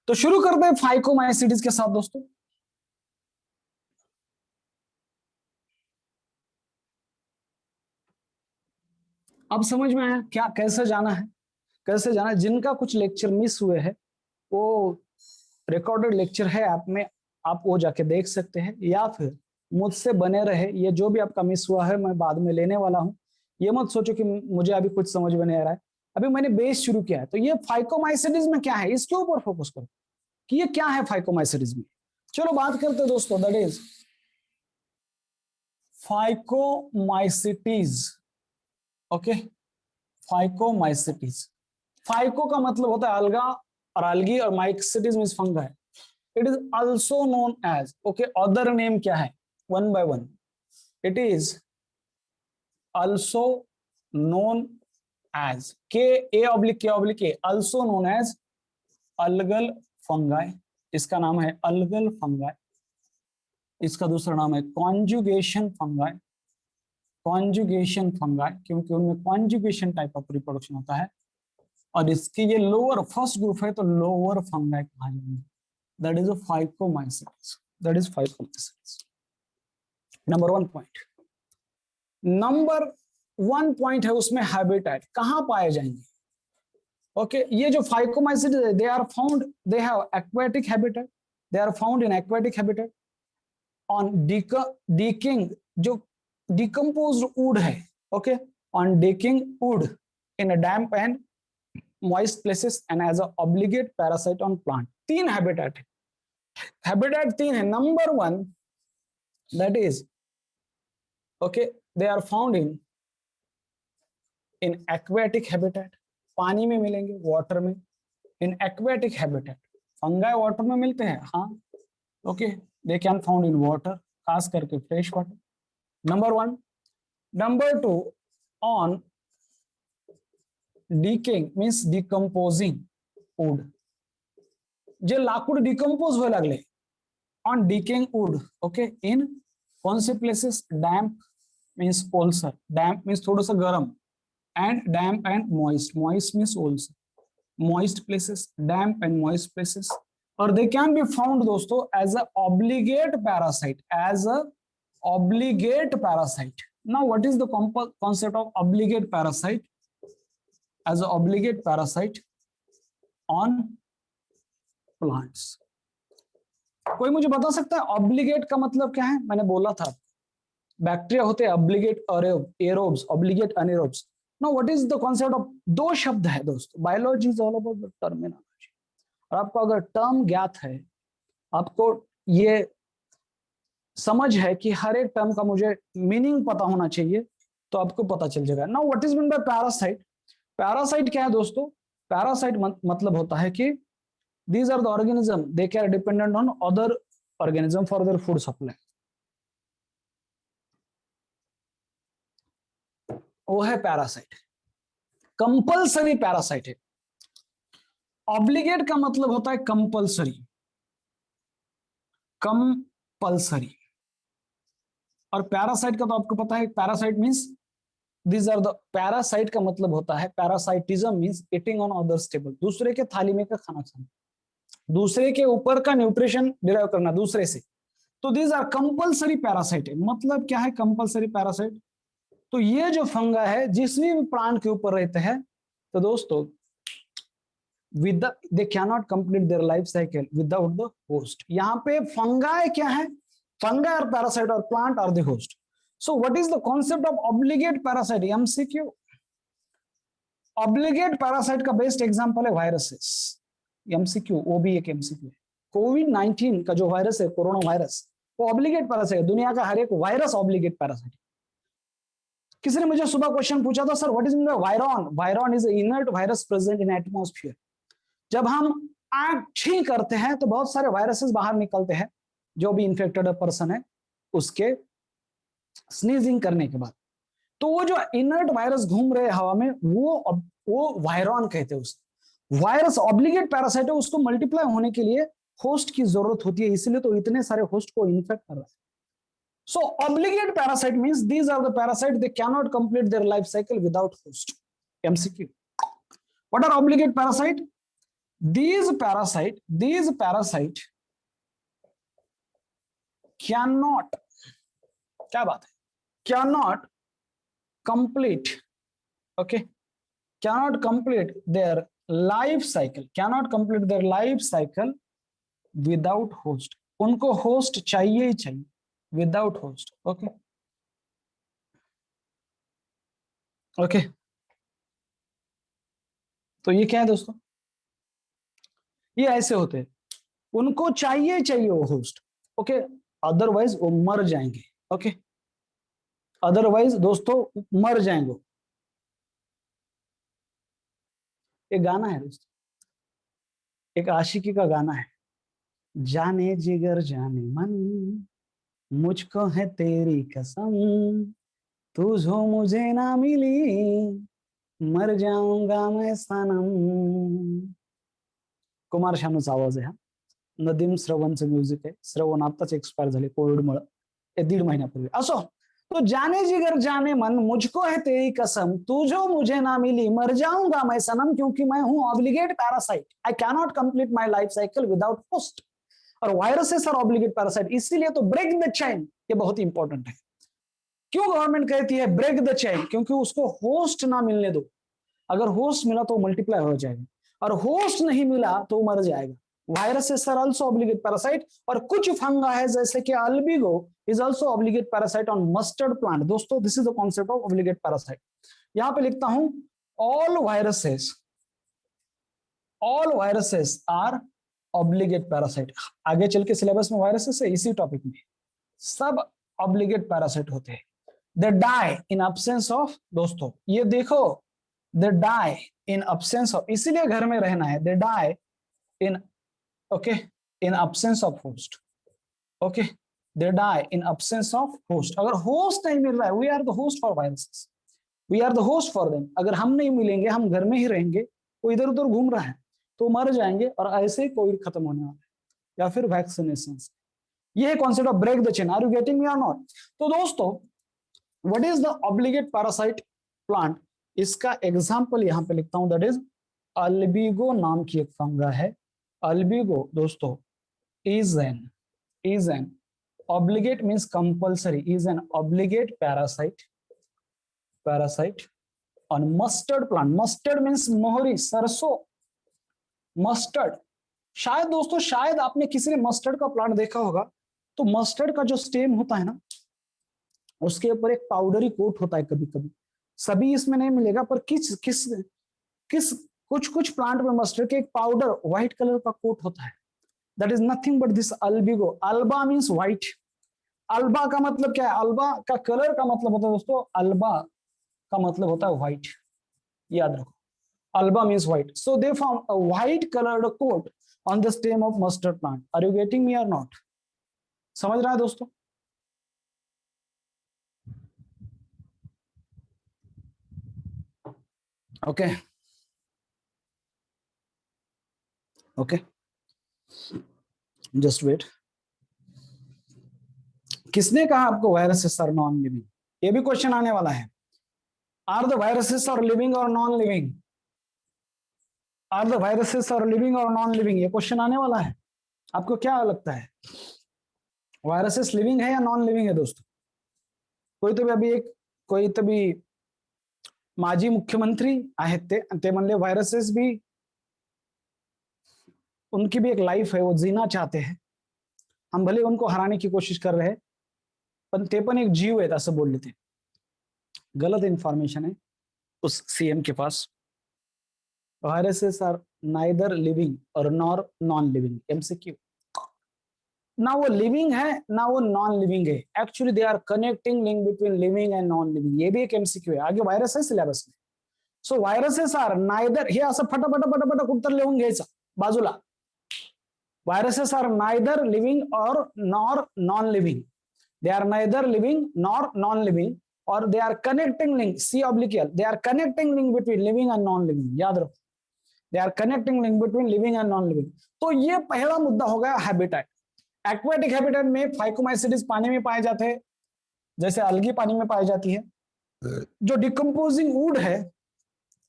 तो शुरू करते हैं फाइकोमाइसीडीज के साथ दोस्तों। अब समझ में आया क्या, कैसे जाना है, कैसे जाना है। जिनका कुछ लेक्चर मिस हुए हैं वो रिकॉर्डेड लेक्चर है ऐप में, आप वो जाके देख सकते हैं, या फिर मुझसे बने रहे। ये जो भी आपका मिस हुआ है मैं बाद में लेने वाला हूं, ये मत सोचो कि मुझे अभी कुछ समझ में नहीं आ रहा है, अभी मैंने बेस शुरू किया है। तो ये फाइकोमाइसीडीज में क्या है, इसके ऊपर फोकस करो कि ये क्या है फाइकोमाइसीडीज में। चलो बात करते हैं दोस्तों, that is phycomycetes. Okay, phycomycetes, phyco का मतलब होता है अलगा और अलगी, और mycetes means fungi. It is also known as, okay, other name क्या है, one by one, it is also known as के also known as algal fungi. इसका नाम है अलगल फंगाई, इसका दूसरा नाम है कॉन्जुगेशन फंगाई, कॉन्जुगेशन फंगाई, क्योंकि उनमें कॉन्जुगेशन टाइप ऑफ रिप्रोडक्शन होता है। और इसके ये लोअर फर्स्ट ग्रुप है तो लोअर फंगाई कहा जाएंगे, that is phycomycetes, that is phycomycetes. Number 1 point, number 1 point है उसमें हैबिटेट कहां पाए जाएंगे। ओके, ये जो फाइकोमाइसीटीज है, they are found, they have aquatic habitat, they are found in aquatic habitat on decaying, जो डिकम्पोज्ड वुड है, okay, on decaying wood in a damp and moist places and as a obligate parasite on plant। तीन habitat है, habitat तीन है। Number 1 that is, okay, they are found in aquatic habitat, पानी में मिलेंगे, water में। In aquatic habitat, fungi water में मिलते हैं, हाँ, okay, they can found in water, खास करके fresh water, number 1। Number 2, on decaying means decomposing wood, जे लाकूड डिकम्पोज होए लागले, on decaying wood, okay, in कौन से प्लेसेस, डैम्प मींस ओल्सर, डैम्प मींस थोड़ा सा गर्म, and damp and moist, moist means ओल्सर, moist places, damp and moist places. और दे कैन बी फाउंड दोस्तों as a obligate parasite, as a obligate parasite. Now what is the concept of obligate parasite? As a obligate parasite on plants। कोई मुझे बता सकता है obligate का मतलब क्या है? मैंने बोला था बैक्टीरिया होते हैं obligate aerobes, obligate anaerobes. Now what is the concept of, दो शब्द है दोस्तों, biology is all about the terminology. और आपको अगर टर्म ज्ञात है, आपको ये समझ है कि हर एक टर्म का मुझे मीनिंग पता होना चाहिए, तो आपको पता चल जाएगा। Now what is mean bye parasite? Parasite क्या है दोस्तों? पैरासाइट मतलब होता है कि these are the organism, they are dependent on other organism for their food supply। वो है पैरासाइट, कंपल्सरी पैरासाइट है। ऑब्लिगेट का मतलब होता है कंपल्सरी, कंपल्सरी। और पैरासाइट का तो आपको पता है, parasite means these are the, parasite का मतलब होता है, parasitism means eating on others table, दूसरे के थाली में का खाना खाना, दूसरे के ऊपर का न्यूट्रिशन डिराइव करना दूसरे से। तो दीज आर कंपल्सरी पैरासाइट है। मतलब क्या है कंपल्सरी पैरासाइट? तो ये जो फंगा है जिस भी प्लांट के ऊपर रहते हैं, तो दोस्तों with they can not complete their life cycle without the host. यहाँ पे फंगाई क्या है? फंगा और पैरासाइट और plant are the host. So what is the concept of obligate parasite? MCQ. Obligate parasite का बेस्ट एग्जांपल है वायरसेस। एमसीक्यू, वो भी एक एमसीक्यू है। कोविड-19 का जो वायरस है, कोरोना वायरस, वो ऑब्लिगेट पैरासाइट है। दुनिया का हर एक वायरस ऑब्लिगेट पैरासाइट। किसी ने मुझे सुबह क्वेश्चन पूछा था, sir what is mean by virion? Virion is inert virus present in atmosphere. जब हम आग छी करते हैं तो बहुत सारे वायरसेस बाहर निकलते हैं, जो भी इन्फेक्टेड पर्सन है उसके स्नीजिंग करने के बाद। तो वो जो इनर्ट वायरस घूम रहे हवा में, वो वायरॉन कहते हैं उसको। वायरस ऑब्लिगेट पैरासाइट है, उसको मल्टीप्लाई होने के लिए होस्ट की जरूरत होती है, इसलिए तो इतने सारे होस्ट को इन्फेक्ट कर रहा है। So obligate parasite means these are the parasite they can not complete their life cycle without host. MCQ, what are obligate parasite? these parasite cannot, क्या बात है, cannot complete, okay, cannot complete their life cycle without host। उनको host चाहिए ही चाहिए, without host. Okay okay, तो ये क्या है दोस्तों? ये ऐसे होते हैं, उनको चाहिए चाहिए वो होस्ट, ओके, अदरवाइज वो मर जाएंगे। ओके, अदरवाइज दोस्तों मर जाएंगे। एक गाना है दोस्तों, एक आशिकी का गाना है, जाने जिगर जाने मन मुझको है तेरी कसम, तू जो मुझे ना मिली मर जाऊंगा मैं सनम। कुमार शानूचा आवाज आहे हा। नदीम श्रवणचं म्युझिक आहे। श्रवण आताच एक्सपायर झाले कोविडमुळे, 1.5 महिन्यापूर्वी। असो, तो जाने जिगर जाने मन मुझको है तेरी कसम, तू जो मुझे ना मिली मर जाऊंगा मैं सनम, क्योंकि मैं हूं obligate parasite, I can not complete my life cycle without host. और वायरसेस आर ऑब्लिगेट पैरासाइट, इसीलिए तो ब्रेक द चेन ये बहुत इंपॉर्टेंट है। क्यों गवर्नमेंट कहती है ब्रेक द चेन? क्योंकि उसको होस्ट ना मिलने दो। अगर होस्ट मिला तो मल्टीप्लाई हो जाएगा, और होस्ट नहीं मिला तो मर जाएगा। Viruses are also obligate parasite. और कुछ फंगा है जैसे कि Albugo is also obligate parasite on mustard plant. दोस्तों, this is the concept of obligate parasite. यहां पे लिखता हूं, all viruses are obligate parasite. आगे चल के सिलेबस में वायरसेस है, इसी टॉपिक में सब ऑब्लिगेट पैरासाइट होते हैं। They die in absence of, दोस्तों ये देखो, they die in absence of, इसीलिए घर में रहना है। They die in, okay, in absence of host. Okay, they die in absence of host. अगर होस्ट नहीं मिल रहा है, we are the host for viruses, we are the host for them. अगर हम नहीं मिलेंगे, हम घर में ही रहेंगे, वो इधर उधर घूम रहा है तो मर जाएंगे, और ऐसे ही कोविड खत्म होने वाला है, या फिर वैक्सीनेशन। ये है concept of break the chain. Are you getting me और नॉट? तो दोस्तों, what is the obligate parasite plant? इसका एग्जाम्पल यहां पे लिखता हूं, दैट इज अल्बिगो नाम की एक फंगा है। अल्बिगो दोस्तों is an obligate means compulsory, is an obligate parasite on mustard plant. Mustard means मोहरी, सरसों, मस्टर्ड। शायद दोस्तों, शायद आपने किसी ने मस्टर्ड का प्लांट देखा होगा, तो मस्टर्ड का जो स्टेम होता है ना, उसके ऊपर एक पाउडरी कोट होता है। कभी कभी, सभी इसमें नहीं मिलेगा, पर किस किस किस कुछ कुछ प्लांट में मस्टर्ड के एक पाउडर व्हाइट कलर का कोट होता है। That is nothing but this Albugo. Alba means white. Alba का मतलब क्या है? अल्बा का कलर का मतलब होता है दोस्तों, अल्बा का मतलब होता है व्हाइट, याद रखो। Alba means white. So they form a white coloured coat on the stem of mustard plant. Are you getting me और नॉट? समझ रहा है दोस्तों? Okay okay, just wait. किसने कहा आपको वायरसेस आर नॉन लिविंग? ये भी क्वेश्चन आने वाला है। Are the viruses are living और non living? Are the viruses are living और नॉन लिविंग, ये क्वेश्चन आने वाला है। आपको क्या लगता है, वायरसेस लिविंग है या नॉन लिविंग है दोस्तों? कोई तभी माजी मुख्यमंत्री आहेत ते म्हणले वायरसेस भी, उनकी भी एक लाइफ है, वो जीना चाहते हैं। हम भले उनको हराने की कोशिश कर रहे हैं, पण ते पण एक जीव आहेत असं बोलले ते. गलत इन्फॉर्मेशन आहे उस सीएम के पास. वायरसेस आर नाइदर लिविंग और नॉर नॉन लिविंग. एमसीक्यू. ना वो लिविंग है ना वो नॉन लिविंग है. Actually they are connecting link between living and non living. ये भी एक एमसीक्यू है. आगे वायरस है सिलेबस में. So viruses are neither. हे असं फटाफट फटाफट उत्तर लिहून घ्यायचं बाजूला. वायरसेस आर नायदर लिविंग और nor non living. They are neither living nor non living और they are connecting link. C oblique L. They are connecting link between living and non living. याद रखो. They are connecting link between living and non living. तो ये पहला मुद्दा हो गया habitat. Aquatic habitat में फाइकोमाइसीट्स पानी में पाए जाते हैं, जैसे अलगी पानी में पाई जाती है. जो डिकम्पोजिंग वुड है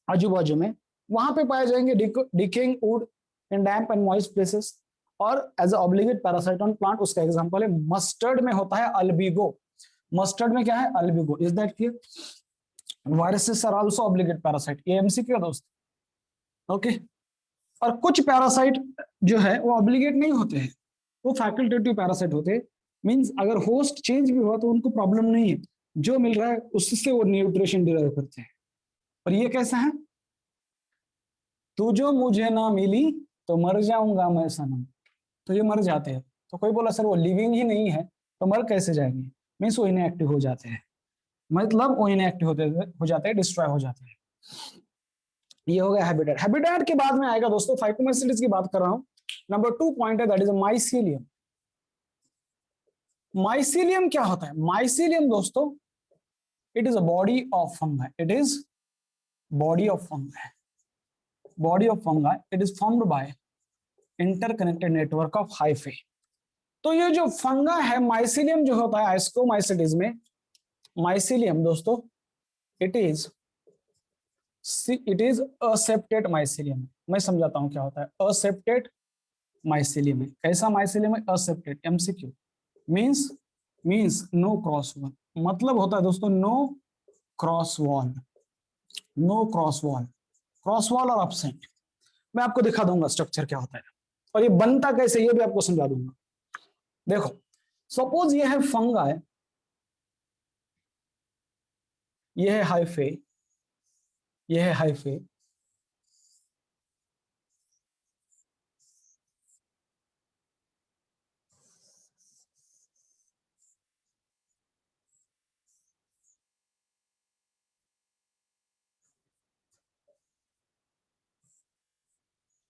आजू बाजू में, वहां पे पाए जाएंगे decaying wood in damp and moist places. और as a obligate parasite on plant, उसका एग्जांपल है मस्टर्ड में होता है अल्बिगो. मस्टर्ड में क्या है? Albugo. Is that clear? Viruses are also obligate parasite. ये एमसीक्यू है दोस्त. ओके. और कुछ पैरासाइट जो है वो ऑब्लिगेट नहीं होते हैं, वो फैकल्टेटिव पैरासाइट होते हैं. मींस अगर होस्ट चेंज भी हुआ तो उनको प्रॉब्लम नहीं है, जो मिल रहा है उससे वो न्यूट्रिशन डिराइव करते हैं. और ये कैसा है? तू जो मुझे ना मिली तो मर जाऊंगा मैं सनम. तो ये मर जाते हैं. तो कोई बोला सर वो लिविंग ही नहीं है तो मर कैसे जाएंगे? मीन्स वो इनएक्टिव हो जाते हैं. मतलब वो इनएक्टिव हो जाते हैं, डिस्ट्रॉय हो जाते हैं. ये हो गया हैबिटेट. हैबिटेट के बाद में आएगा दोस्तों, फाइकोमाइसीट्स की बात कर रहा हूं. नंबर 2 पॉइंट है, दैट इज माइसीलियम. माइसीलियम क्या होता है? माइसीलियम दोस्तों, it is a body of fungi. It is body of fungi. Body of fungi. It is formed bye interconnected network of hyphae. तो ये जो फंगा है, माइसीलियम जो होता है आइस्कोमाइसीट्स में, माइसीलियम दोस्तों, इट इज असेप्टेट माइसीलियम. मैं समझाता हूं क्या होता है असेप्टेट माइसीलियम. कैसा माइसीलियम है? Aseptate. MCQ. Means no cross wall. मतलब होता है दोस्तों no cross wall. No cross wall. Cross wall और एब्सेंट. मैं आपको दिखा दूंगा स्ट्रक्चर क्या होता है और ये बनता कैसे, ये भी आपको समझा दूंगा. देखो, सपोज ये है फंगाई, ये है हाइफे, ये है हाइफे.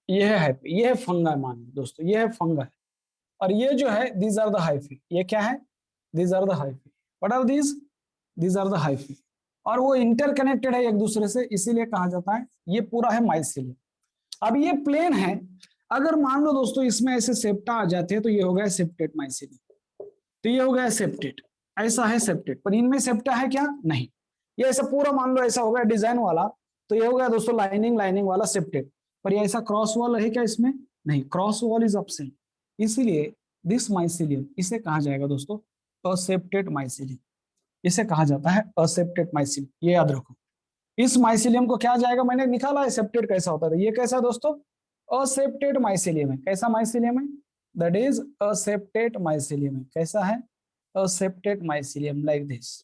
ये है हाइफे, ये है फंगाई. मान दोस्तों ये है फंगाई और ये जो है दीज आर द हाइफे. ये क्या है? These are the hyphae. What are these? These are the hyphae. और वो इंटरकनेक्टेड है एक दूसरे से, इसीलिए कहा जाता है ये पूरा है माइसीलियम. अब ये प्लेन है. अगर मान लो दोस्तों इसमें ऐसे सेप्टा आ जाते हैं तो ये हो गया सेप्टेट माइसीलियम. तो ये हो गया सेप्टेट. ऐसा है सेप्टेट. पर इनमें सेप्टा है क्या? नहीं. ये ऐसा पूरा मान लो ऐसा हो गया डिजाइन वाला, तो ये हो गया दोस्तों लाइनिंग वाला सेप्टेट. पर ये ऐसा क्रॉस वॉल है क्या इसमें? नहीं. Cross wall is absent. इसीलिए दिस माइसीलियम, इसे कहा जाएगा दोस्तों असेप्टेट माइसीलियम. इसे कहा जाता है असेप्टेट माइसीलियम. ये याद रखो. इस माइसीलियम को क्या जाएगा, मैंने निकाला है सेप्टेट कैसा होता है. ये कैसा है दोस्तों? असेप्टेट माइसीलियम है. कैसा माइसीलियम है? दैट इज असेप्टेट माइसीलियम है. कैसा है? Aseptate mycelium. Like this.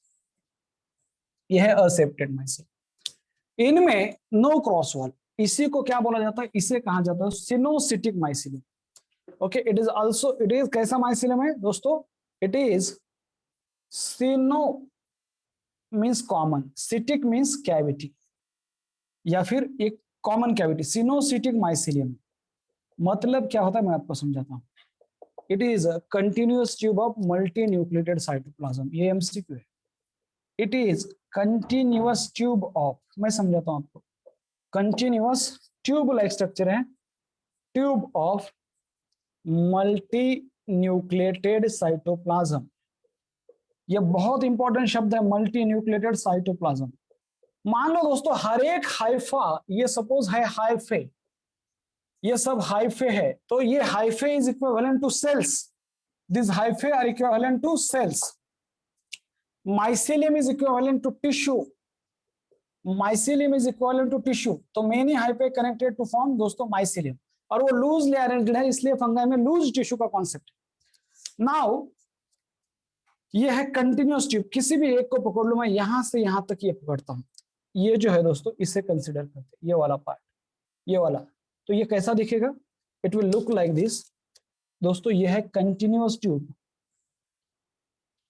यह है असेप्टेट माइसीलियम. इनमें नो क्रॉस वॉल. इसी को क्या बोला जाता है? इसे कहा जाता है coenocytic mycelium. Okay. It is कैसा माइसीलियम है दोस्तों? It is coeno means common, cytic means cavity या फिर एक कॉमन कैविटी. सिनोसिटिक माइसीलियम मतलब क्या होता है मैं आपको समझाता हूं. It is a continuous tube of multi nucleated cytoplasm. ये एमसीक्यू है. It is continuous tube of, मैं समझाता हूं आपको. कंटिन्यूअस ट्यूब लाइक स्ट्रक्चर है. Tube of multi nucleated cytoplasm. ये बहुत इंपॉर्टेंट शब्द है, मल्टी न्यूक्लिएटेड साइटोप्लाज्म. मान लो दोस्तों हर एक हाइफा, ये सपोज है हाइफे, ये सब हाइफे है, तो ये hyphae is equivalent to cells. This hyphae are equivalent to cells. Mycelium is equivalent to tissue. Mycelium is equivalent to tissue. तो many hyphae connected to form दोस्तों माइसीलियम. और वो लूजली अरेंज्ड है, इसलिए फंगाई में लूज टिश्यू का concept. Now ये है कंटिन्यूअस ट्यूब, किसी भी एक को पकड़ लो, मैं यहां से यहां तक ये पकड़ता हूं, ये जो है दोस्तों इसे कंसिडर करते हैं, ये वाला पार्ट, ये वाला। तो ये कैसा दिखेगा? It will look like this दोस्तों। ये है कंटिन्यूअस ट्यूब।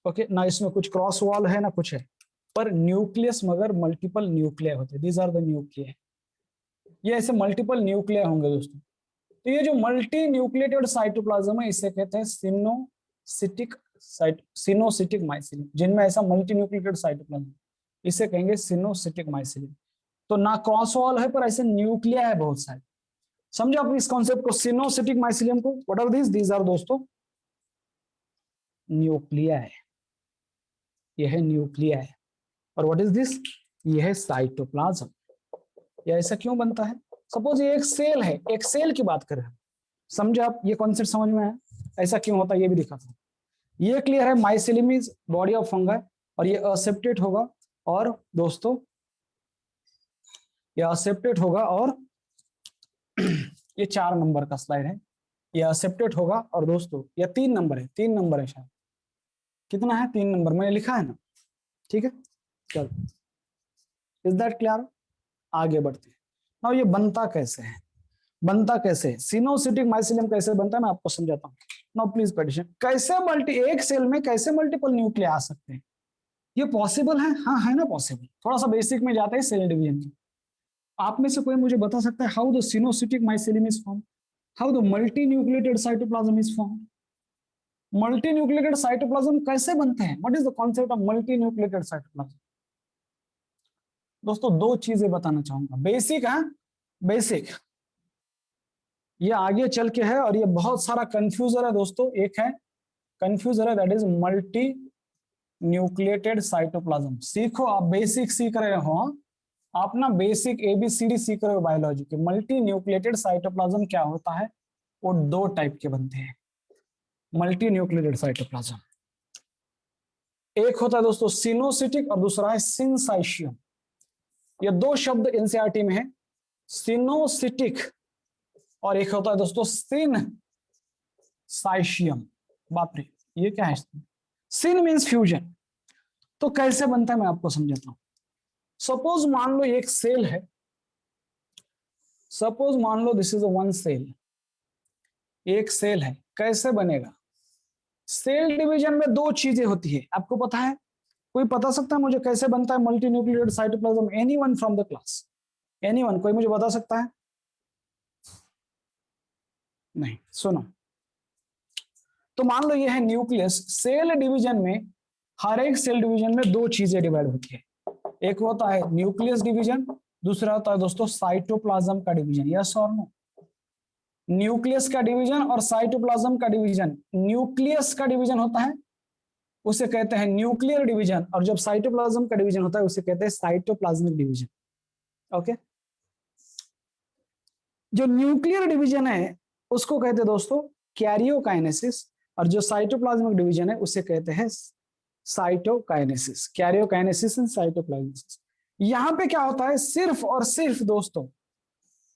ओके, ना इसमें कुछ क्रॉस वॉल है ना कुछ है, पर न्यूक्लियस मगर मल्टीपल न्यूक्लियर होते हैं, दीज आर द न्यूक्लियर। ये ऐसे मल्टीपल न्यूक्लियर होंगे दोस्तों। तो ये जो मल्टी न्यूक्लिएटेड साइटोप्लाज्म है इसे कहते हैं सिनोसिटिक माइसिलियम, जिनमें ऐसा मल्टी न्यूक्लिएटेड साइटोप्लाज्म, इसे कहेंगे सिनोसिटिक माइसिलियम। तो ना क्रॉस वॉल है पर ऐसे न्यूक्लिया है बहुत सारे। समझो आप इस कॉन्सेप्ट को, सिनोसिटिक माइसिलियम को। व्हाट आर दीज आर दोस्तों न्यूक्लिया है, यह है न्यूक्लिया है। और व्हाट इज दिस? यह है साइटोप्लाज्म। यह ऐसा क्यों बनता है? सपोज ये एक सेल है, एक सेल की बात करें, समझे आप? ये कॉन्सेप्ट समझ में आया? ऐसा क्यों होता है ये भी दिखाता हूं। ये क्लियर है, mycelium is body of fungi, और ये असेप्टेड होगा। और दोस्तों ये असेप्टेड होगा, और ये 4 नंबर का स्लाइड है, ये असेप्टेड होगा। और दोस्तों ये 3 नंबर है, 3 नंबर है शायद, कितना है? 3 नंबर मैंने लिखा है ना, ठीक है। चलो, इज दैट क्लियर? आगे बढ़ते हैं। नाउ ये बनता कैसे है, बनता कैसे है सिनोसिटिक माइसिलियम कैसे बनता है, मैं आपको समझाता हूँ। नाउ प्लीज पेटिशन, कैसे एक सेल में कैसे मल्टीपल न्यूक्लिया आ सकते हैं? ये पॉसिबल है? हाँ है ना पॉसिबल। थोड़ा सा बेसिक में जाते हैं सेल डिवीजन की। आप में से कोई मुझे बता सकता है how the coenocytic mycelium is form, how the multi nucleated cytoplasm is form? Multi nucleated cytoplasm कैसे बनते हैं? What is the concept of multi nucleated cytoplasm? दोस्तों 2 चीजें बताना चाहूंगा, बेसिक है, बेसिक। ये आगे चल के है, और ये बहुत सारा कंफ्यूजर है दोस्तों। एक है कंफ्यूजर है, that is multi nucleated cytoplasm. सीखो, आप बेसिक सीख रहे हो, आप ना बेसिक ABCD सीख रहे हो बायोलॉजी के। मल्टी न्यूक्लिएटेड साइटोप्लाज्म क्या होता है? वो 2 टाइप के बनते हैं मल्टी न्यूक्लिएटेड साइटोप्लाज्म। एक होता है दोस्तों सिनोसिटिक, और दूसरा है सिनसाइशियम। ये 2 शब्द एनसीईआरटी में है, सिनोसिटिक, और एक होता है दोस्तों सिनसाइशियम। बाप रे, ये क्या है? सिन मीन्स फ्यूजन। तो कैसे बनता है मैं आपको समझाता हूं। सपोज मान लो एक सेल है, सपोज मान लो दिस इज वन सेल, एक सेल है। कैसे बनेगा? सेल डिवीजन में 2 चीजें होती है, आपको पता है? कोई बता सकता है मुझे कैसे बनता है multi nucleated cytoplasm? Anyone from the class, anyone, कोई मुझे बता सकता है? नहीं, सुनो। तो मान लो ये है न्यूक्लियस। सेल डिवीजन में, हर एक सेल डिवीजन में 2 चीजें डिवाइड होती है। एक होता है न्यूक्लियस डिवीजन, दूसरा होता है दोस्तों साइटोप्लाज्म का डिवीजन। यस और नो? न्यूक्लियस का डिवीजन और साइटोप्लाज्म का डिवीजन। न्यूक्लियस का डिवीजन होता है उसे कहते हैं न्यूक्लियर डिवीजन, और जब साइटोप्लाज्म का डिवीजन होता है उसे कहते हैं साइटोप्लाज्मिक डिवीजन। ओके, जो न्यूक्लियर डिवीजन है उसको कहते हैं दोस्तों कैरियोकाइनेसिस, और जो साइटोप्लाज्मिक डिवीजन है उसे कहते हैं साइटोकाइनेसिस। Karyokinesis and cytoplasmic. यहां पे क्या होता है? सिर्फ और सिर्फ दोस्तों,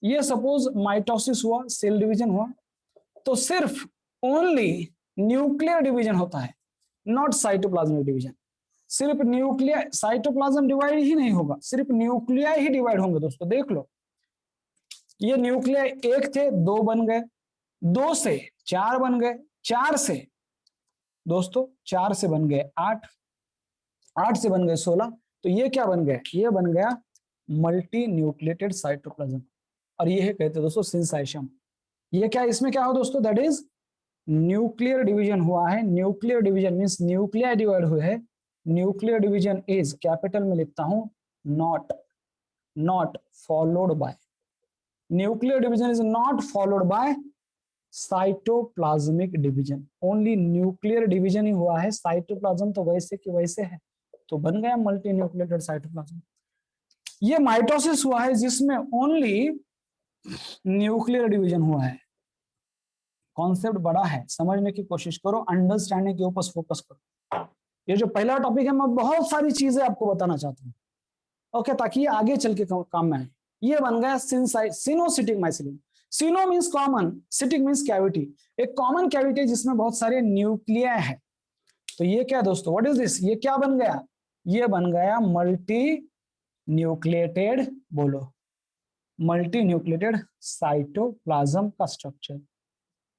ये सपोज माइटोसिस हुआ, सेल डिवीजन हुआ, तो सिर्फ ओनली न्यूक्लियर डिवीजन होता है, नॉट साइटोप्लाज्मिक डिवीजन। सिर्फ न्यूक्लियर, साइटोप्लाज्म डिवाइड ही नहीं होगा, सिर्फ न्यूक्लिया ही डिवाइड होंगे दोस्तों। देख लो, ये न्यूक्लिया 1 थे 2 बन गए, 2 से 4 बन गए, 4 से दोस्तों 4 से बन गए 8, 8 से बन गए 16। तो ये क्या बन गया? ये बन गया मल्टी न्यूक्लिएटेड साइटोप्लाज्म, और ये है कहते हैं दोस्तों सिनसाइशियम। ये क्या, इसमें क्या हो दोस्तों? दैट इज न्यूक्लियर डिवीजन हुआ है। Nuclear division means nuclei divide हुए है। न्यूक्लियर डिवीजन इज, कैपिटल में लिखता हूं, not followed by, nuclear division is not followed by cytoplasmic division. Only nuclear division ही हुआ है, साइटोप्लाज्म तो वैसे कि वैसे है, तो बन गया मल्टी न्यूक्लिएटेड साइटोप्लाज्म। ये माइटोसिस हुआ है जिसमें ओनली न्यूक्लियर डिवीजन हुआ है। कॉन्सेप्ट बड़ा है, समझने की कोशिश करो, अंडरस्टैंडिंग के ऊपर फोकस करो। ये जो पहला टॉपिक है, मैं बहुत सारी चीजें आपको बताना चाहता हूँ, ओके, ताकि ये आगे चल के काम में आए। ये बन गया सिनोसिटिक माइसिलियम। सिनो मींस कॉमन, सिटिक मींस कैविटी। एक कॉमन कैविटी जिसमें बहुत सारे न्यूक्लिया है। तो ये क्या है दोस्तों, व्हाट इज दिस, ये क्या बन गया, ये बन गया मल्टी न्यूक्लिएटेड, बोलो, मल्टी न्यूक्लिएटेड साइटोप्लाज्म का स्ट्रक्चर,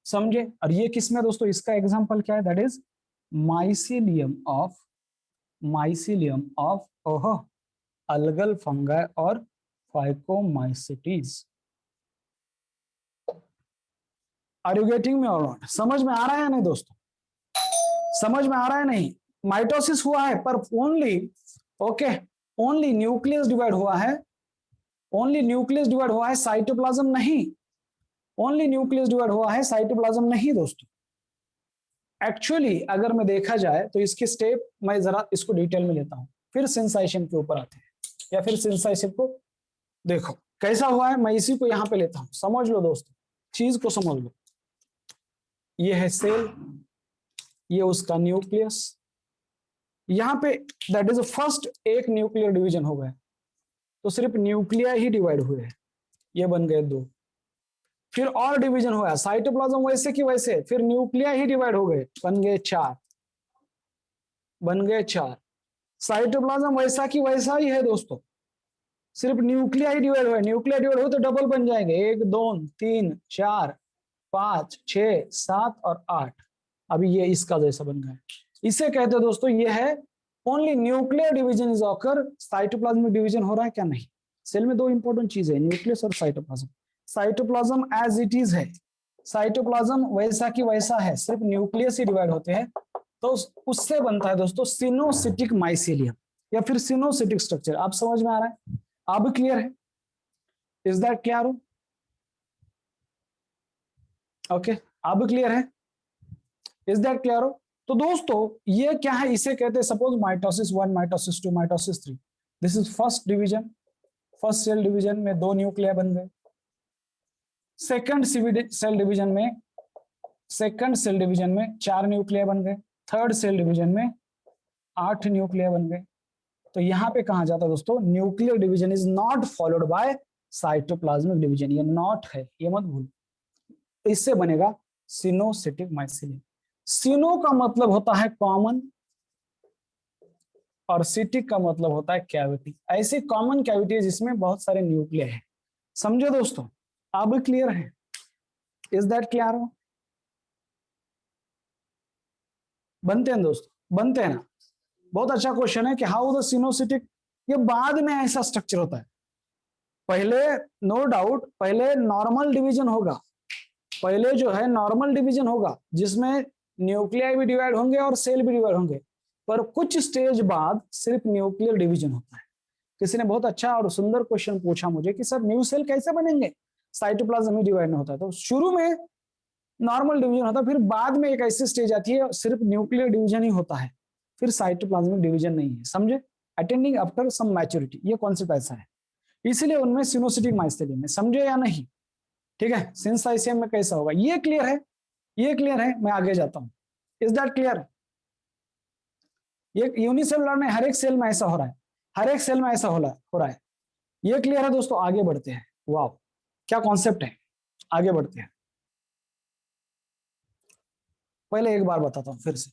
समझे। और ये किसमें दोस्तों, इसका एग्जांपल क्या है, दैट इज माइसीलियम ऑफ ओहो अलगल फंगाई और phycomycetes. Are you getting me और नॉट, समझ में आ रहा है नहीं दोस्तों, समझ में आ रहा है नहीं। माइटोसिस हुआ है पर only, okay, only nucleus divide हुआ है, ओनली न्यूक्लियस डिवाइड हुआ है, साइटोप्लाज्म नहीं, ओनली न्यूक्लियस डिवाइड हुआ है, साइटोप्लाज्म नहीं दोस्तों। एक्चुअली अगर मैं देखा जाए तो इसके स्टेप मैं जरा इसको डिटेल में लेता हूं, फिर सेंसाइशन के ऊपर आते हैं, या फिर सेंसाइशन को देखो कैसा हुआ है, मैं इसी को यहां पे लेता हूं, समझ लो दोस्तों, चीज को समझ लो। ये है सेल, ये उसका न्यूक्लियस, यहां पे दैट इज फर्स्ट एक न्यूक्लियर डिवीजन हो गया, तो सिर्फ न्यूक्लिया ही डिवाइड हुए हैं, ये बन गए 2, फिर और डिवीजन हुआ, साइटोप्लाज्म वैसे की वैसे, फिर न्यूक्लिया ही डिवाइड हो गए, बन गए 4, बन गए 4, साइटोप्लाज्म वैसा की वैसा ही है दोस्तों, सिर्फ न्यूक्लिया ही डिवाइड हुआ, न्यूक्लिया डिवाइड हो तो डबल बन जाएंगे, 1 2 3 4 5 6 7 और 8, अभी ये इसका जैसा बन गया, इसे कहते हैं दोस्तों, ये है only nuclear division is occur, cytoplasmic division हो रहा है क्या, नहीं। सेल में 2 इंपॉर्टेंट चीज है, न्यूक्लियस और cytoplasm. Cytoplasm as it is है, साइटोप्लाज्म वैसा की वैसा है, सिर्फ न्यूक्लियस ही डिवाइड होते हैं, तो उससे बनता है दोस्तों सिनोसिटिक माइसीलियम या फिर सिनोसिटिक स्ट्रक्चर। आप समझ में आ रहा है, अब क्लियर है, इज दैट क्लियर हो, ओके, अब क्लियर है, इज दैट क्लियर हो। तो दोस्तों ये क्या है, इसे कहते हैं, suppose mitosis 1 mitosis 2 mitosis 3, this is first division, first cell division में 2 न्यूक्लिया बन गए, सेकंड सेल डिवीजन में, सेकंड सेल डिवीजन में 4 न्यूक्लिया बन गए, थर्ड सेल डिवीजन में 8 न्यूक्लिया बन गए। तो यहां पे कहा जाता है दोस्तों, nuclear division is not followed by cytoplasmic division, ये नॉट है, ये मत भूल, इससे बनेगा सिनोसिटिक माइसीलियम। सिनो का मतलब होता है कॉमन और सिटिक का मतलब होता है कैविटी, ऐसी कॉमन कैविटी है जिसमें बहुत सारे न्यूक्लिया है, समझे दोस्तों, अब क्लियर है, इज दैट क्लियर हो, बनते हैं दोस्तों, बनते हैं ना, बहुत अच्छा क्वेश्चन है कि हाउ द सिनोसिटिक, ये बाद में ऐसा स्ट्रक्चर होता है, पहले नो डाउट पहले नॉर्मल डिवीजन होगा, पहले जो है नॉर्मल डिवीजन होगा जिसमें न्यूक्लियाई भी डिवाइड होंगे और सेल भी डिवाइड होंगे, पर कुछ स्टेज बाद सिर्फ न्यूक्लियर डिवीजन होता है। किसी ने बहुत अच्छा और सुंदर क्वेश्चन पूछा मुझे कि सर न्यू सेल कैसे बनेंगे, साइटोप्लाज्म ही डिवाइड नहीं होता है, तो शुरू में नॉर्मल डिवीजन होता है, फिर बाद में एक ऐसी स्टेज आती है सिर्फ न्यूक्लियर डिवीजन ही होता है, फिर साइटोप्लाज्मिक डिवीजन नहीं है, समझे, अटेंडिंग आफ्टर सम मैच्योरिटी, ये कॉन्सेप्ट ऐसा है, इसलिए उनमें सिनोसिटिक माइसीलियम है, समझे या नहीं, ठीक है। सिंसाइसियम में कैसा होगा, ये क्लियर है, ये क्लियर है, मैं आगे जाता हूं, इज दैट क्लियर, ये यूनिसेलुलर में हर एक सेल में ऐसा हो रहा है, हर एक सेल में ऐसा हो रहा है, ये क्लियर है दोस्तों, आगे बढ़ते हैं, वाह क्या कॉन्सेप्ट है, आगे बढ़ते हैं। पहले एक बार बताता हूं फिर से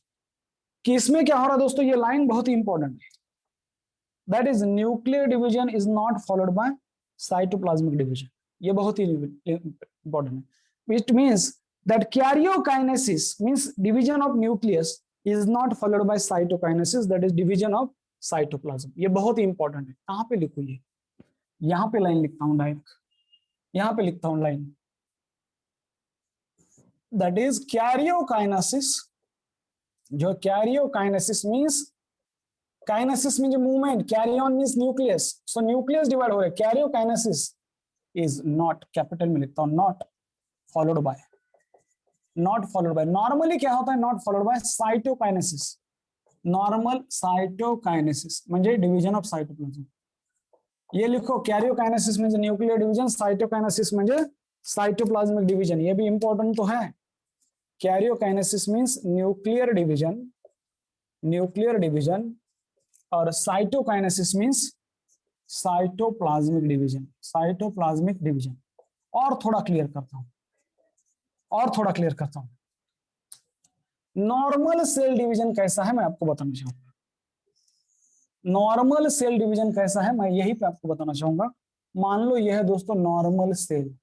कि इसमें क्या हो रहा है दोस्तों, ये लाइन बहुत ही इंपॉर्टेंट है, that is nuclear division is not followed by cytoplasmic division, ये बहुत ही इंपॉर्टेंट है, it means that karyokinesis means division of nucleus is not followed by cytokinesis, that is division of cytoplasm, ये बहुत ही important है। कहां पे लिखू, ये यहां पे लाइन लिखता हूं डायरेक्ट, यहां पे लिखता हूं लाइन, दैट इज कैरियोकाइनेसिस, जो karyokinesis means, kinesis means movement, carry on means nucleus, so nucleus divide हो रहा है, कैरियोकाइनेसिस इज नॉट, कैपिटल में लिखता हूं, not followed by, not followed by, normally क्या होता है, not followed by cytokinesis, normal cytokinesis म्हणजे डिवीजन ऑफ साइटोप्लाज्म, ये लिखो, karyokinesis means nuclear division, cytokinesis म्हणजे साइटोप्लाज्मिक डिवीजन, ये भी इंपॉर्टेंट तो है, karyokinesis means nuclear division, nuclear division, और cytokinesis means cytoplasmic division, cytoplasmic division. और थोड़ा क्लियर करता हूं, और थोड़ा क्लियर करता हूं, नॉर्मल सेल डिवीजन कैसा है मैं आपको बताना चाहूंगा। नॉर्मल सेल डिवीजन कैसा है मैं यही पे आपको बताना चाहूंगा। मान लो यह है दोस्तों नॉर्मल सेल,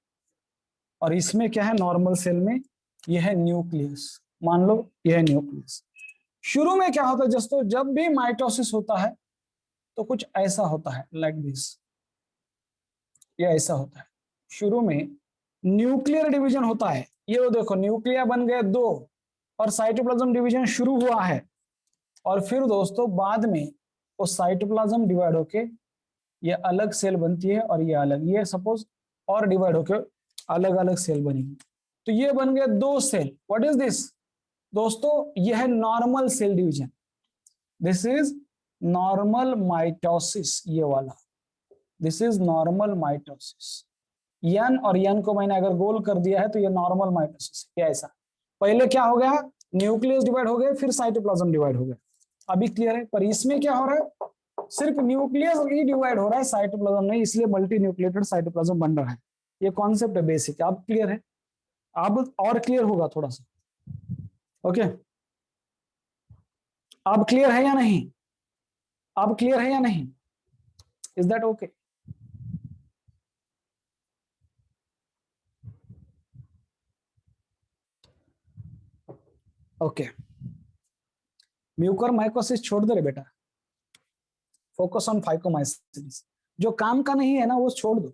और इसमें क्या है नॉर्मल सेल में यह है न्यूक्लियस। मान लो यह है न्यूक्लियस। शुरू में क्या होता है दोस्तों, जब भी माइटोसिस होता है तो कुछ ऐसा होता है लाइक दिस, ये ऐसा होता है। शुरू में न्यूक्लियर डिवीजन होता है, ये वो देखो न्यूक्लिया बन गए 2 और साइटोप्लाज्म डिवीजन शुरू हुआ है, और फिर दोस्तों बाद में वो साइटोप्लाज्म डिवाइड होके ये अलग सेल बनती है और ये अलग, ये सपोज और डिवाइड होके अलग अलग सेल बनेगी, तो ये बन गए 2 सेल। व्हाट इज दिस दोस्तों, यह है normal cell division. This is normal mitosis, ये वाला दिस इज नॉर्मल माइटोसिस। यन और यन को मैंने अगर गोल कर दिया है तो ये नॉर्मल माइटोसिस है। ऐसा पहले क्या हो गया, न्यूक्लियस डिवाइड हो गए, फिर साइटोप्लाज्म डिवाइड हो गया। अभी क्लियर है। पर इसमें क्या हो रहा है, सिर्फ न्यूक्लियस ही डिवाइड हो रहा है, साइटोप्लाज्म नहीं, इसलिए मल्टी न्यूक्लिएटेड साइटोप्लाज्म बन रहा है। ये कॉन्सेप्ट है बेसिक। अब क्लियर है, अब और क्लियर होगा थोड़ा सा। ओके, अब क्लियर है या नहीं, अब क्लियर है या नहीं, is that okay? Okay, Mucor mycosis छोड़ दे रे बेटा, फोकस ऑन फाइकोमाइसिस। जो काम का नहीं है ना वो छोड़ दो,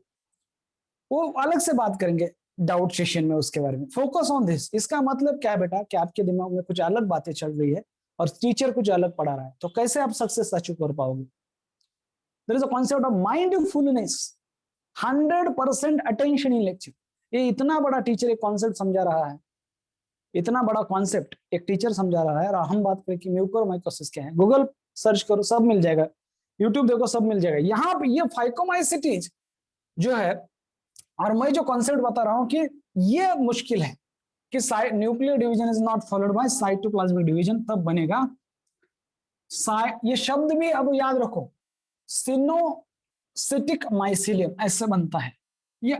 वो अलग से बात करेंगे डाउट सेशन में उसके बारे में। Focus on this. इसका मतलब क्या है बेटा कि आपके दिमाग में कुछ अलग बातें चल रही है और टीचर कुछ अलग पढ़ा रहा है, तो कैसे आप सक्सेस अचीव कर पाओगे? There is a concept of mindfulness, 100% attention in lecture. ये इतना बड़ा टीचर एक कॉन्सेप्ट समझा रहा है, इतना बड़ा कॉन्सेप्ट एक टीचर समझा रहा है, और हम बात करें कि म्यूकर माइकोसिस क्या है, गूगल सर्च करो सब मिल जाएगा, यूट्यूब देखो सब मिल जाएगा। यहाँ पे ये फाइकोमाइसिटीज जो है, और मैं जो कॉन्सेप्ट बता रहा हूं कि ये मुश्किल है कि nuclear division is not followed by cytoplasmic division, तब बनेगा। ये शब्द भी अब याद रखो, सिनोसिटिक माइसिलियम ऐसे बनता है। ये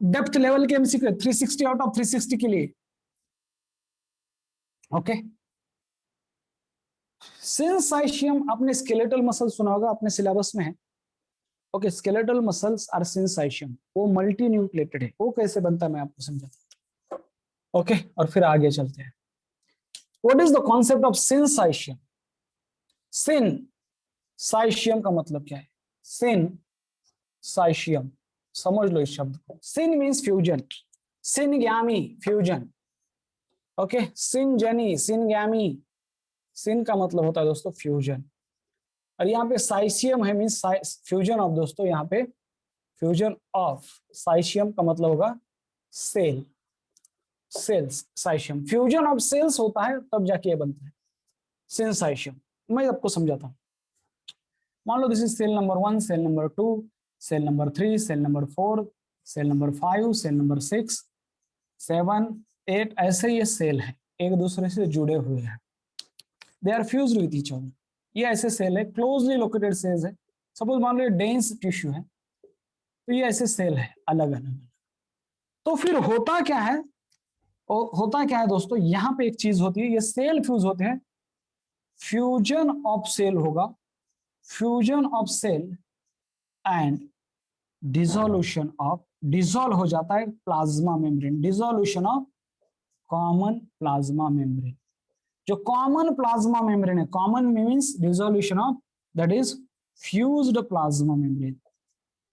डेप्थ लेवल के एमसीक्यू 360 आउट ऑफ 360 के लिए। ओके, सिंसाइशियम आपने स्केलेटल मसल सुना होगा, अपने सिलेबस में है। ओके, स्केलेटल मसल्स आर सिंसाइशियम, वो मल्टी न्यूक्लिएटेड है। वो कैसे बनता है मैं आपको समझाता हूं। ओके, और फिर आगे चलते हैं। What is the concept of syncytium? Syncytium का मतलब क्या है? सिन साइशियम, समझ लो इस शब्द को। Syn means fusion, syngamy fusion. Okay, syngeny syngamy, syn का मतलब होता है दोस्तों फ्यूजन, और यहाँ पे साइशियम है मीन्स फ्यूजन ऑफ। दोस्तों यहाँ पे फ्यूजन ऑफ, साइशियम का मतलब होगा cell, cells. Cytium fusion of cells होता है तब जाके ये बनता है सिंसाइशियम। मैं आपको समझाता हूँ। मान लो this is cell number 1, cell number 2, cell number 3, cell number 4, cell number 5, cell number 6, 7, 8, ऐसे ये सेल है, एक दूसरे से जुड़े हुए हैं। They are fused with each other. ये ऐसे सेल है, क्लोजली लोकेटेड सेल्स है। सपोज मान लो डेंस टिश्यू है, तो ये ऐसे सेल है अलग अलग। तो फिर होता क्या है, होता क्या है दोस्तों, यहाँ पे एक चीज होती है, ये सेल फ्यूज होते हैं, फ्यूजन ऑफ सेल होगा, fusion of cell and dissolution of, dissolve हो जाता है plasma membrane, dissolution of common plasma membrane. जो कॉमन प्लाज्मा मेम्ब्रेन है, common means dissolution of, that is fused plasma membrane.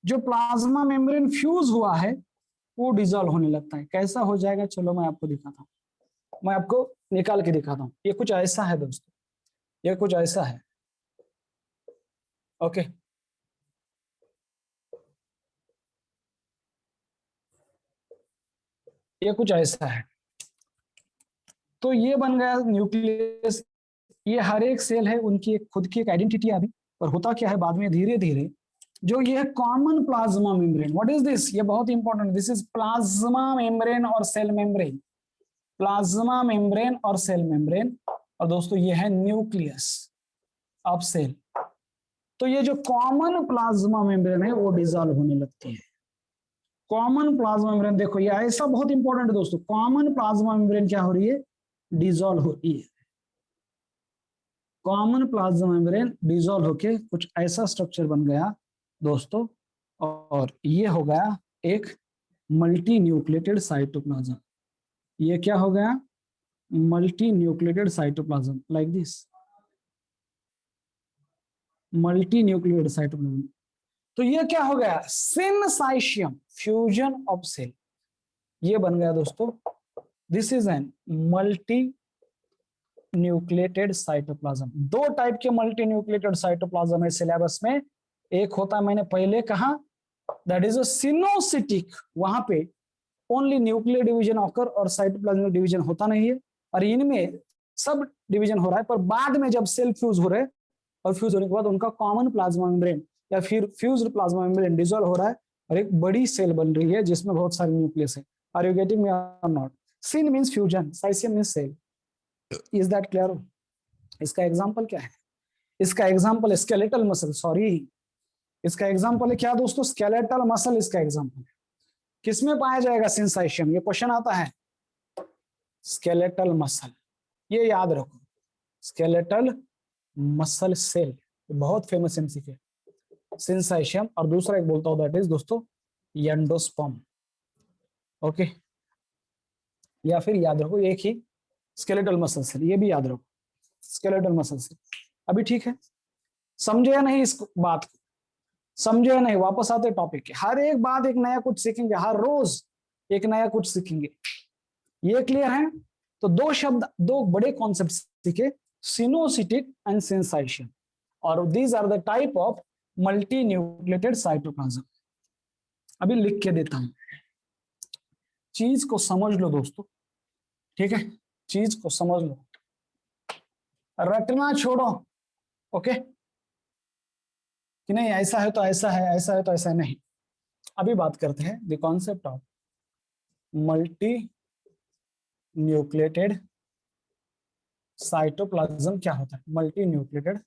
जो plasma membrane fuse हुआ है वो डिसॉल्व होने लगता है। कैसा हो जाएगा, चलो मैं आपको दिखाता हूँ, मैं आपको निकाल के दिखाता हूँ। ये कुछ ऐसा है दोस्तों, ये कुछ ऐसा है। ओके, ये कुछ ऐसा है। तो ये बन गया न्यूक्लियस। ये हर एक सेल है, उनकी एक खुद की एक आइडेंटिटी है अभी, पर होता क्या है बाद में धीरे धीरे जो ये common plasma membrane, what is this, ये बहुत important, this is plasma membrane और सेल मेम्ब्रेन, प्लाज्मा मेम्ब्रेन और सेल मेम्ब्रेन। और दोस्तों ये है न्यूक्लियस ऑफ सेल। तो ये जो कॉमन प्लाज्मा मेम्ब्रेन है वो डिसॉल्व होने लगती है। कॉमन प्लाज्मा मेम्ब्रेन देखो, ये ऐसा बहुत इंपॉर्टेंट है दोस्तों, कॉमन प्लाज्मा मेम्ब्रेन क्या हो रही है, डिसॉल्व हो रही है। कॉमन प्लाज्मा मेम्ब्रेन डिसॉल्व होके कुछ ऐसा स्ट्रक्चर बन गया दोस्तों, और ये हो गया एक मल्टी न्यूक्लिएटेड साइटोप्लाज्म। ये क्या हो गया? Multi nucleated cytoplasm, like this, multi nucleated cytoplasm. तो ये क्या हो गया? सिनसाइशियम, फ्यूजन ऑफ सेल, ये बन गया दोस्तों। This is an multi nucleated cytoplasm. दो टाइप के मल्टी न्यूक्लिएटेड साइटोप्लाज्म है सिलेबस में। एक होता है, मैंने पहले कहा, दैट इज अ सिनोसिटिक, वहां पे ओनली न्यूक्लियर डिवीजन ऑकर और साइटोप्लाज्मिक डिवीजन होता नहीं है, और इनमें सब डिवीजन हो रहा है, पर बाद में जब सेल फ्यूज हो रहे हैं और फ्यूज होने के बाद उनका कॉमन प्लाज्मा मेम्ब्रेन या फिर फ्यूज्ड प्लाज्मा मेम्ब्रेन डिसॉल्व हो रहा है और एक बड़ी सेल बन रही है जिसमें बहुत सारे न्यूक्लियस है। आर यू गेटिंग मी और not? Syn means fusion, cytium means cell. Is that clear? इसका एग्जांपल क्या है? इसका एग्जांपल स्केलेटल मसल, सॉरी, इसका एग्जांपल है क्या दोस्तों? स्केलेटल मसल इसका एग्जांपल है। किसमें पाया जाएगा सिनसाइशियम? ये क्वेश्चन आता है। स्केलेटल मसल, ये याद रखो, स्केलेटल मसल सेल, बहुत फेमस एमसीक्यू, सिनसाइशियम। और दूसरा एक बोलता हूं, दैट इज दोस्तों एंडोस्पर्म। ओके, या फिर याद रखो एक ही स्केलेटल मसल सेल, ये भी याद रखो, स्केलेटल मसल सेल। अभी ठीक है? समझे या नहीं इस बात को? समझे या नहीं? वापस आते टॉपिक के, हर एक बात एक नया कुछ सीखेंगे, हर रोज एक नया कुछ सीखेंगे। ये क्लियर है? तो दो शब्द, दो बड़े कॉन्सेप्ट सीखे, सिनोसिटिक एंड सिनसाइशियम, और these are the type of multi nucleated cytoplasm. अभी लिख के देता हूं, चीज को समझ लो दोस्तों, ठीक है? चीज को समझ लो, रटना छोड़ो। ओके, कि नहीं ऐसा है तो ऐसा है, ऐसा है तो ऐसा नहीं। अभी बात करते हैं the concept of multi nucleated cytoplasm क्या होता है? मल्टी न्यूक्लिएटेड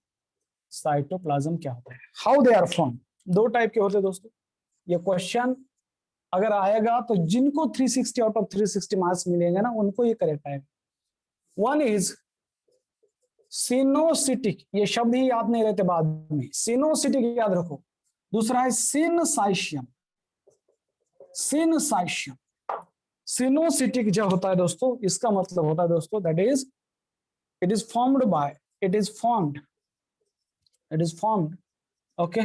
साइटोप्लाज्म क्या होता है? How they are form? दो टाइप के होते हैं दोस्तों। ये क्वेश्चन अगर आएगा तो जिनको 360 आउट ऑफ 360 मार्क्स मिलेंगे ना, उनको ये करेक्ट आएगा। वन इज सिनोसिटिक, ये शब्द ही याद नहीं रहते बाद में, सिनोसिटिक याद रखो। दूसरा है सिनसाइशियम, सिनसाइशियम। सिनोसिटिक जो होता है दोस्तों, इसका मतलब होता है दोस्तों, that is it is formed bye, it is formed, it is formed, okay,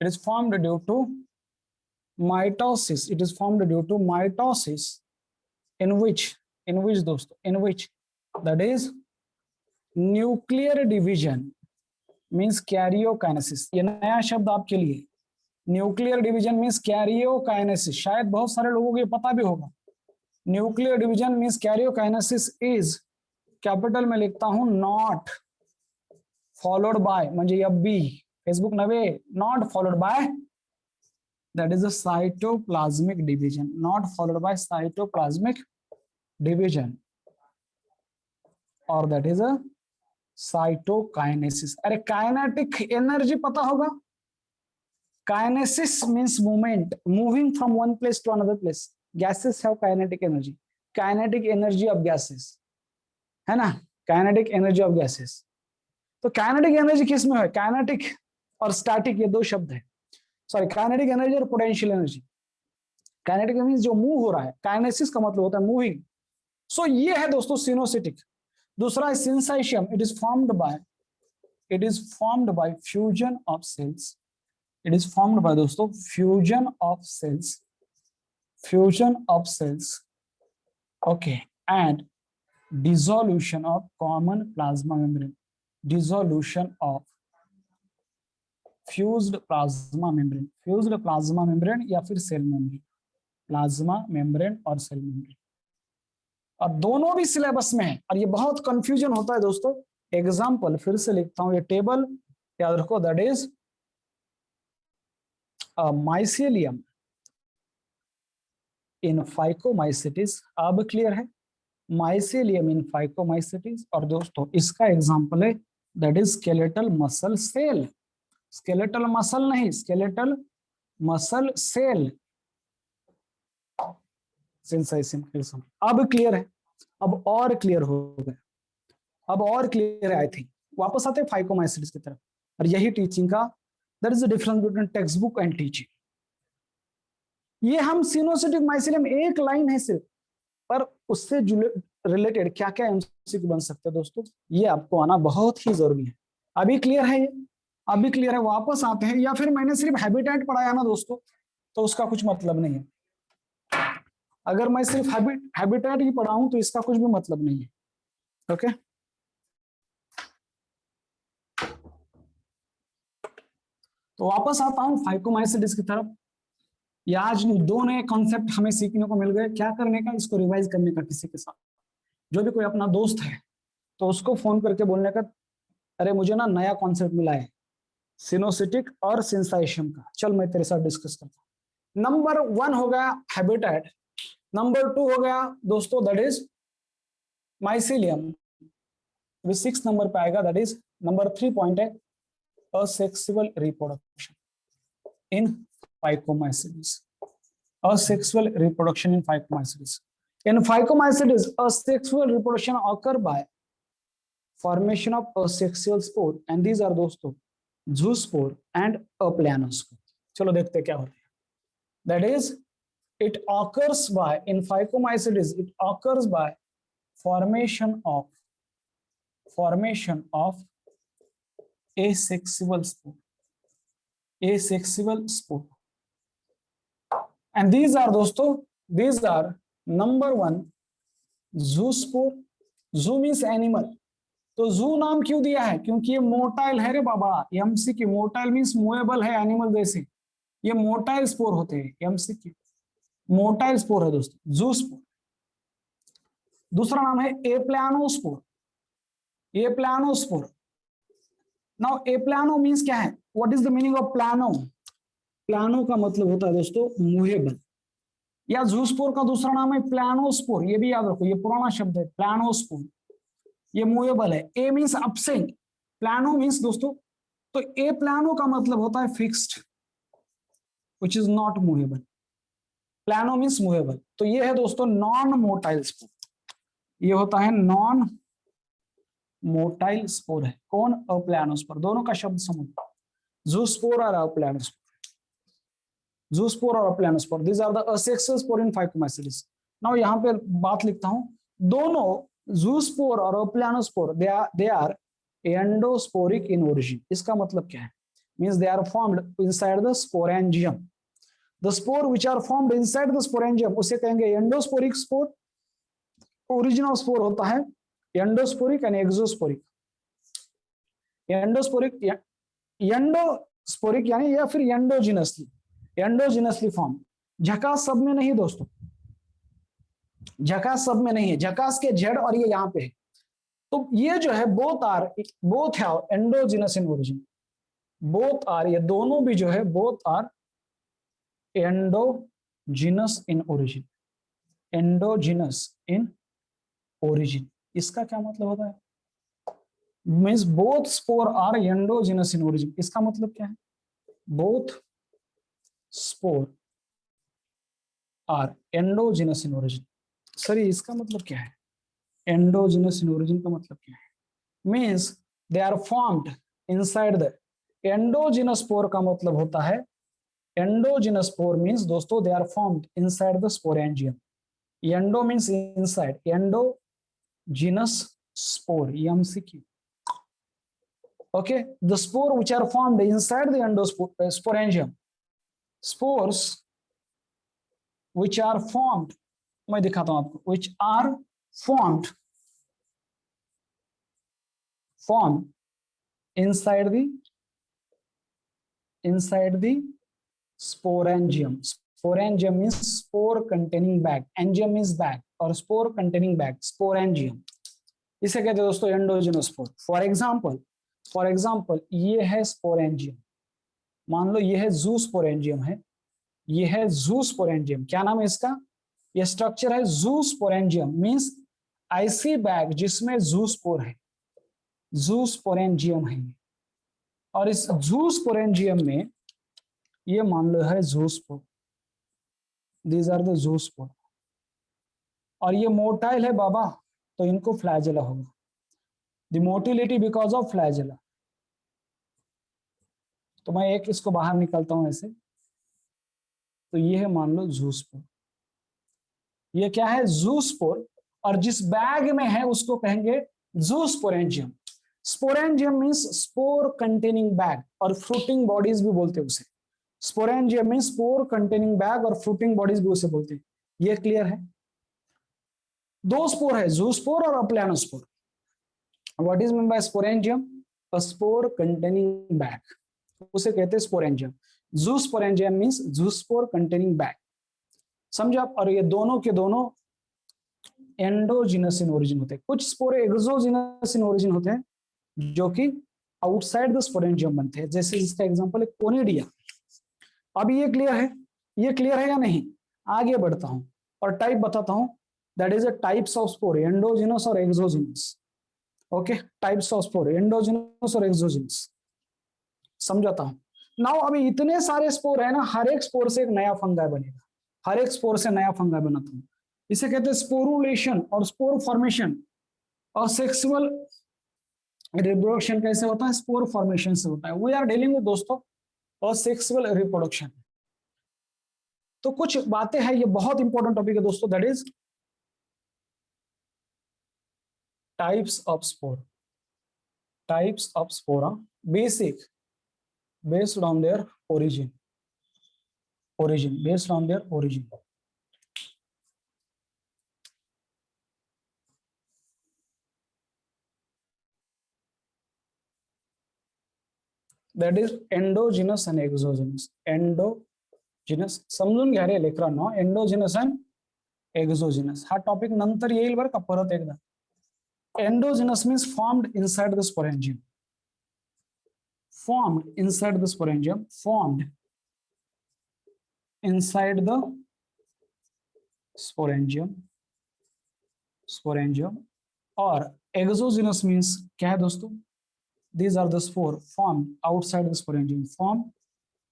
it is formed due to mitosis, it is formed due to mitosis, in which दोस्तों, in which, that is nuclear division means karyokinesis। ये नया शब्द आपके लिए, nuclear division means karyokinesis, शायद बहुत सारे लोगों को ये पता भी होगा। Nuclear division means karyokinesis is, capital में लिखता हूं, नॉट फॉलोड बाय, म्हणजे एफबी, फेसबुक नवे, not followed bye, that is a cytoplasmic division, not followed by cytoplasmic division, or that is a cytokinesis। अरे काइनेटिक एनर्जी पता होगा? Kinesis means movement, moving from one place to another place. Gases have kinetic energy, kinetic energy of gases, है ना? Kinetic energy of gases. तो kinetic energy किस में है? Kinetic और स्टैटिक, ये दो शब्द है। सॉरी, काइनेटिक एनर्जी और पोटेंशियल एनर्जी। काइनेटिक मींस जो मूव हो रहा है, काइनेसिस का मतलब होता है मूविंग। सो ये है दोस्तों सिनोसिटिक। दूसरा है syncytium, it is formed by fusion of cells, it is formed by दोस्तों fusion of cells, okay, and dissolution of common plasma membrane, dissolution of fused plasma membrane या फिर सेल मेम्ब्रेन, प्लाज्मा मेम्ब्रेन और cell membrane. और दोनों भी syllabus में है, और ये बहुत कंफ्यूजन होता है दोस्तों। एग्जांपल फिर से लिखता हूं, ये टेबल याद रखो, that is mycelium in phycomycetes. अब क्लियर है? Mycelium in phycomycetes. और दोस्तों इसका एग्जांपल है, that is skeletal muscle cell, skeletal muscle नहीं, स्केलेटल मसल सेल। अब क्लियर है? अब और क्लियर हो गया। अब और क्लियर है आई थिंक। वापस आते हैं फाइकोमाइसिट्स की तरफ, और यही टीचिंग का, that is the difference between text book and teaching. ये हम सिनोसिटिक माइसिलियम एक लाइन है सिर्फ, पर उससे रिलेटेड क्या क्या एमसीक्यू बन सकते हैं दोस्तों, ये आपको आना बहुत ही जरूरी है। अभी क्लियर है ये? अभी क्लियर है? वापस आते हैं, या फिर मैंने सिर्फ हैबिटेट पढ़ाया ना दोस्तों तो उसका कुछ मतलब नहीं है। अगर मैं सिर्फ हैबिटेट ही पढ़ाऊं तो इसका कुछ भी मतलब नहीं है। ओके, तो वापस आता हूं फाइकोमाइसिट्स की तरफ। ये आज 2 नए कॉन्सेप्ट हमें सीखने को मिल गए। क्या करने का? इसको रिवाइज करने का किसी के साथ। जो भी कोई अपना दोस्त है तो उसको फोन करके बोलने का, अरे मुझे ना नया कॉन्सेप्ट मिला है सिनोसिटिक और सेंसाइशियम का, चल मैं तेरे साथ डिस्कस करता हूं। नंबर 1 हो गया हैबिटेट, नंबर 2 हो गया दोस्तों दैट इज माइसिलियम, 6 नंबर पे आएगा दैट इज नंबर 3 पॉइंट है asexual reproduction in Phycomycetes. Asexual reproduction in Phycomycetes. In Phycomycetes, asexual reproduction occur by formation of asexual spore, and these are दोस्तों zoospore and aplanospore. चलो देखते हैं क्या होता है। That is, it occurs by, in Phycomycetes, it occurs by formation of asexual spore. Asexual spore. And these are दोस्तों, these are number 1 zoospore. Zoo means animal. तो जू नाम क्यों दिया है? क्योंकि ये मोटाइल है रे बाबा। एमसीक्यू, मोटाइल मींस मूवेबल है, एनिमल जैसे। ये मोटाइल स्पोर होते हैं, एमसीक्यू मोटाइल स्पोर है दोस्तों, जू स्पोर। दूसरा नाम है एप्लानोस्पोर। एप्लानोस्पोर। नाउ एप्लानो मींस क्या है? What is the meaning of plano? Plano का मतलब होता है दोस्तों मूवेबल, या जूस्पोर का दूसरा नाम है प्लानोस्पोर। ये भी याद रखो, ये पुराना शब्द है प्लानोस्पोर, ये मूवेबल है। ए मींस अब्सेंट, प्लानो मींस दोस्तों, तो ए प्लानो का मतलब होता है fixed, which is not movable. Plano means movable. तो ये है दोस्तों नॉन मोटाइल स्पोर, ये होता है नॉन मोटाइल स्पोर है। कौन? अप्लानोस्पोर। दोनों का शब्द समझ, जूस्पोर और अप्लानोस्पोर। जूस्पोर और अप्लानोस्पोर, these are the asexual spore in Phycomycetes. Now यहाँ पे बात लिखता हूं, दोनों जूस्पोर और अप्लानोस्पोर they are एंडोस्पोरिक in origin. इसका मतलब क्या है? Means they are formed inside the sporangium. The spore which are formed inside the sporangium उसे कहेंगे एंडोस्पोरिक स्पोर। ओरिजिनल स्पोर होता है एंडोस्पोरिक एंड एक्सोस्पोरिक। एंडोस्पोरिक, एंडोस्पोरिक यानी या फिर एंडोजिनसली, एंडोजिनसली फॉर्म। झकास सब में नहीं दोस्तों, झकास सब में नहीं है, झकास के जेड और ये यहाँ पे है। तो ये जो है बोथ है endogenous in origin, both are, ये दोनों भी जो है both are endogenous in origin. Endogenous in origin, इसका क्या मतलब होता है? Means both spore are endogenous in origin. इसका मतलब क्या है? Both spore are endogenous in origin. Sir इसका मतलब क्या है? एंडोजिनस इन ओरिजिन का मतलब क्या है? Means they are formed inside the, endogenous spore का मतलब होता है, एंडोजिनस स्पोर मींस दोस्तों they are formed inside the sporangium. Endo means inside, endogenous spore, MCQ. Okay, the spore which are formed inside the endosporangium, spores which are formed, मैं दिखाता हूं आपको, which are formed inside the sporangium. Sporangium means spore containing bag, angium means bag और spore containing bag, sporangium, इसे कहते हैं दोस्तों endogenous spore. For example ये है स्पोरेंजियम, मान लो ये है जू स्पोरेंजियम है, ये है जू स्पोरेंजियम। क्या नाम है इसका? ये स्ट्रक्चर है जू स्पोरेंजियम, मींस ऐसी बैग जिसमें जू स्पोर है, जू स्पोरेंजियम है। और इस जू स्पोरेंजियम में ये मान लो है zoospore, these are the zoospore. और ये मोटाइल है बाबा, तो इनको फ्लैजेला होगा। The motility because of flagella. तो मैं एक इसको बाहर निकालता हूं ऐसे, तो ये है मान लो जूस्पोर। ये क्या है? जूस्पोर। और जिस बैग में है उसको कहेंगे zoosporangium. Sporangium means spore containing bag, और फ्रूटिंग बॉडीज भी बोलते हैं उसे। Sporangium means spore containing bag, और फ्रूटिंग बॉडीज भी उसे बोलते हैं। ये क्लियर है? दो स्पोर है, जूस्पोर और aplanospore. What is mean by sporangium? A spore containing bag, उसे कहते हैं sporangium. Zoosporangium means zoospore containing bag. समझे आप? और ये दोनों के दोनों एंडोजिनस इन ओरिजिन होते हैं। कुछ स्पोर एक्सोजिनस इन ओरिजिन होते हैं जो कि आउटसाइड द स्पोरेंजियम बनते हैं, जैसे इसका एग्जांपल है कोनिडिया। अभी ये क्लियर है? ये क्लियर है या नहीं? आगे बढ़ता हूं और टाइप बताता हूं। That is a types of spore, endogenous और exogenous. Okay, types of spore, endogenous और एक्सोजिनस। समझाता हूं। नाउ अभी इतने सारे स्पोर है ना, हर एक स्पोर से एक नया फंगाई बनेगा। हर एक स्पोर से नया फंगाई बनाता हूं। इसे कहते हैं स्पोरुलेशन और स्पोर फॉर्मेशन। और सेक्सुअल रिप्रोडक्शन कैसे होता है? स्पोर फॉर्मेशन से होता है। वी आर डीलिंग विद दोस्तों और सेक्सुअल रिप्रोडक्शन। तो कुछ बातें हैं, ये बहुत इंपॉर्टेंट टॉपिक है दोस्तों। That is types of spore. Types of spores, basic, based on their origin, based on their origin. That is endogenous and exogenous. Endogenous समजून घ्या रे लेकरांनो, endogenous and exogenous. हा टॉपिक नंतर येईल बरं का परत एकदा. Endogenous means formed inside the sporangium. Formed inside the sporangium. Formed inside the sporangium. Sporangium. और exogenous means क्या है दोस्तों? These are the spore formed outside the sporangium. Formed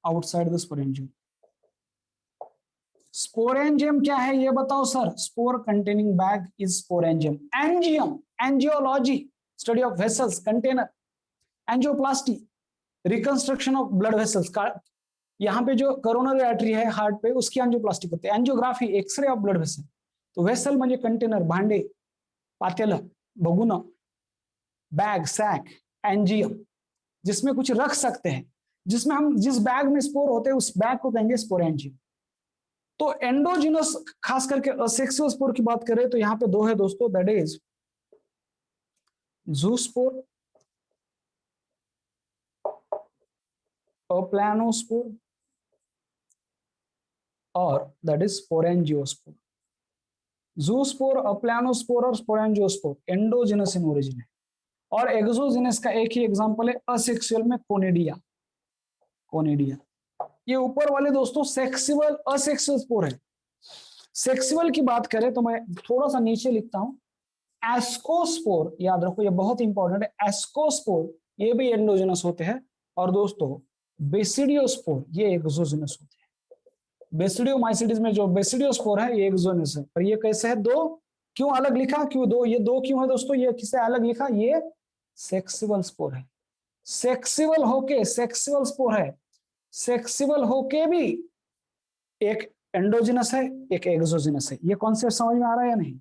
outside the sporangium. Sporangium क्या है ये बताओ sir? Spore containing bag is sporangium. Angium, angiology, study of vessels, container. Angioplasty, reconstruction of blood vessels. यहाँ पे जो कोरोनरी आर्टरी है heart पे, उसकी एंजियोप्लास्टी करते हैं. Angiography, x ray of blood vessel. तो वेसल म्हणजे कंटेनर, भांडे, पातेलं, भगुना, बैग, सैक. एंजियम जिसमें कुछ रख सकते हैं, जिसमें हम जिस बैग में स्पोर होते हैं उस बैग को कहेंगे स्पोरेंजियम. तो एंडोजिनस खास करके असेक्सुअल स्पोर की बात करें तो यहां पे दो है दोस्तों. दैट इज जूस्पोर, अप्लानोस्पोर, और दैट इज स्पोरेंजियोस्पोर. जूस्पोर, अप्लानोस्पोर और स्पोरेंजियोस्पोर एंडोजिनस इन ओरिजिन है. और एक्सोजिनस का एक ही एग्जांपल है असेक्सुअल में कोनिडिया. कोनिडिया ये ऊपर वाले दोस्तों सेक्सुअल असेक्सुअल स्पोर है. सेक्सुअल की बात करें तो मैं थोड़ा सा नीचे लिखता हूं. एस्कोस्पोर, याद रखो ये बहुत इंपॉर्टेंट है. एस्कोस्पोर ये भी एंडोजिनस होते हैं. और दोस्तों बेसिडियोस्पोर ये एक्सोजिनस होते हैं. बेसिडियोमाइसिटिस में जो बेसिडियोस्पोर है ये एक्सोजिनस है. और ये कैसे है? दो क्यों अलग लिखा? क्यों दो? ये दो क्यों है दोस्तों? ये किससे अलग लिखा? ये सेक्सुअल स्पोर है. सेक्सुअल होके सेक्सुअल स्पोर है. सेक्सुअल होके भी एक एंडोजिनस है, एक एक्सोजिनस है. ये कॉन्सेप्ट समझ में आ रहा है या नहीं?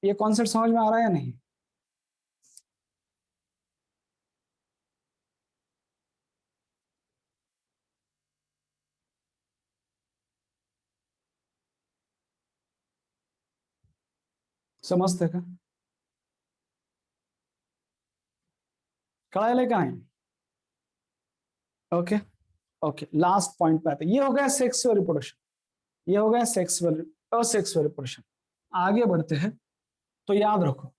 ये कॉन्सेप्ट समझ में आ रहा है या नहीं? समझते का? कळायला का नहीं? ओके ओके, लास्ट पॉइंट पे आते. ये हो गया सेक्सुअल रिप्रोडक्शन. ये हो गया सेक्सुअल असेक्सुअल रिप्रोडक्शन. आगे बढ़ते हैं. तो याद रखो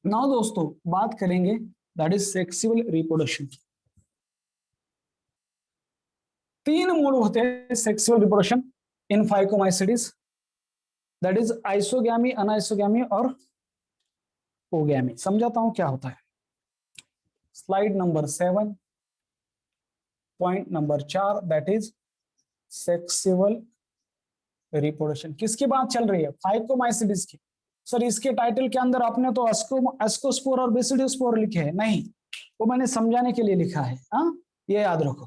नाउ दोस्तों बात करेंगे दैट इज सेक्सुअल रिप्रोडक्शन. तीन मोड होते हैं sexual reproduction in phycomycetes. That is isogamy, anisogamy और ओगैमी. समझाता हूं क्या होता है. Slide number 7, point number 4, that is sexual reproduction. किसकी बात चल रही है? फाइकोमाइसिटीज की. सर इसके टाइटल के अंदर आपने तो एस्कोस्पोर और बेसिडियोस्पोर लिखे हैं, नहीं, वो मैंने समझाने के लिए लिखा है, हाँ, ये याद रखो।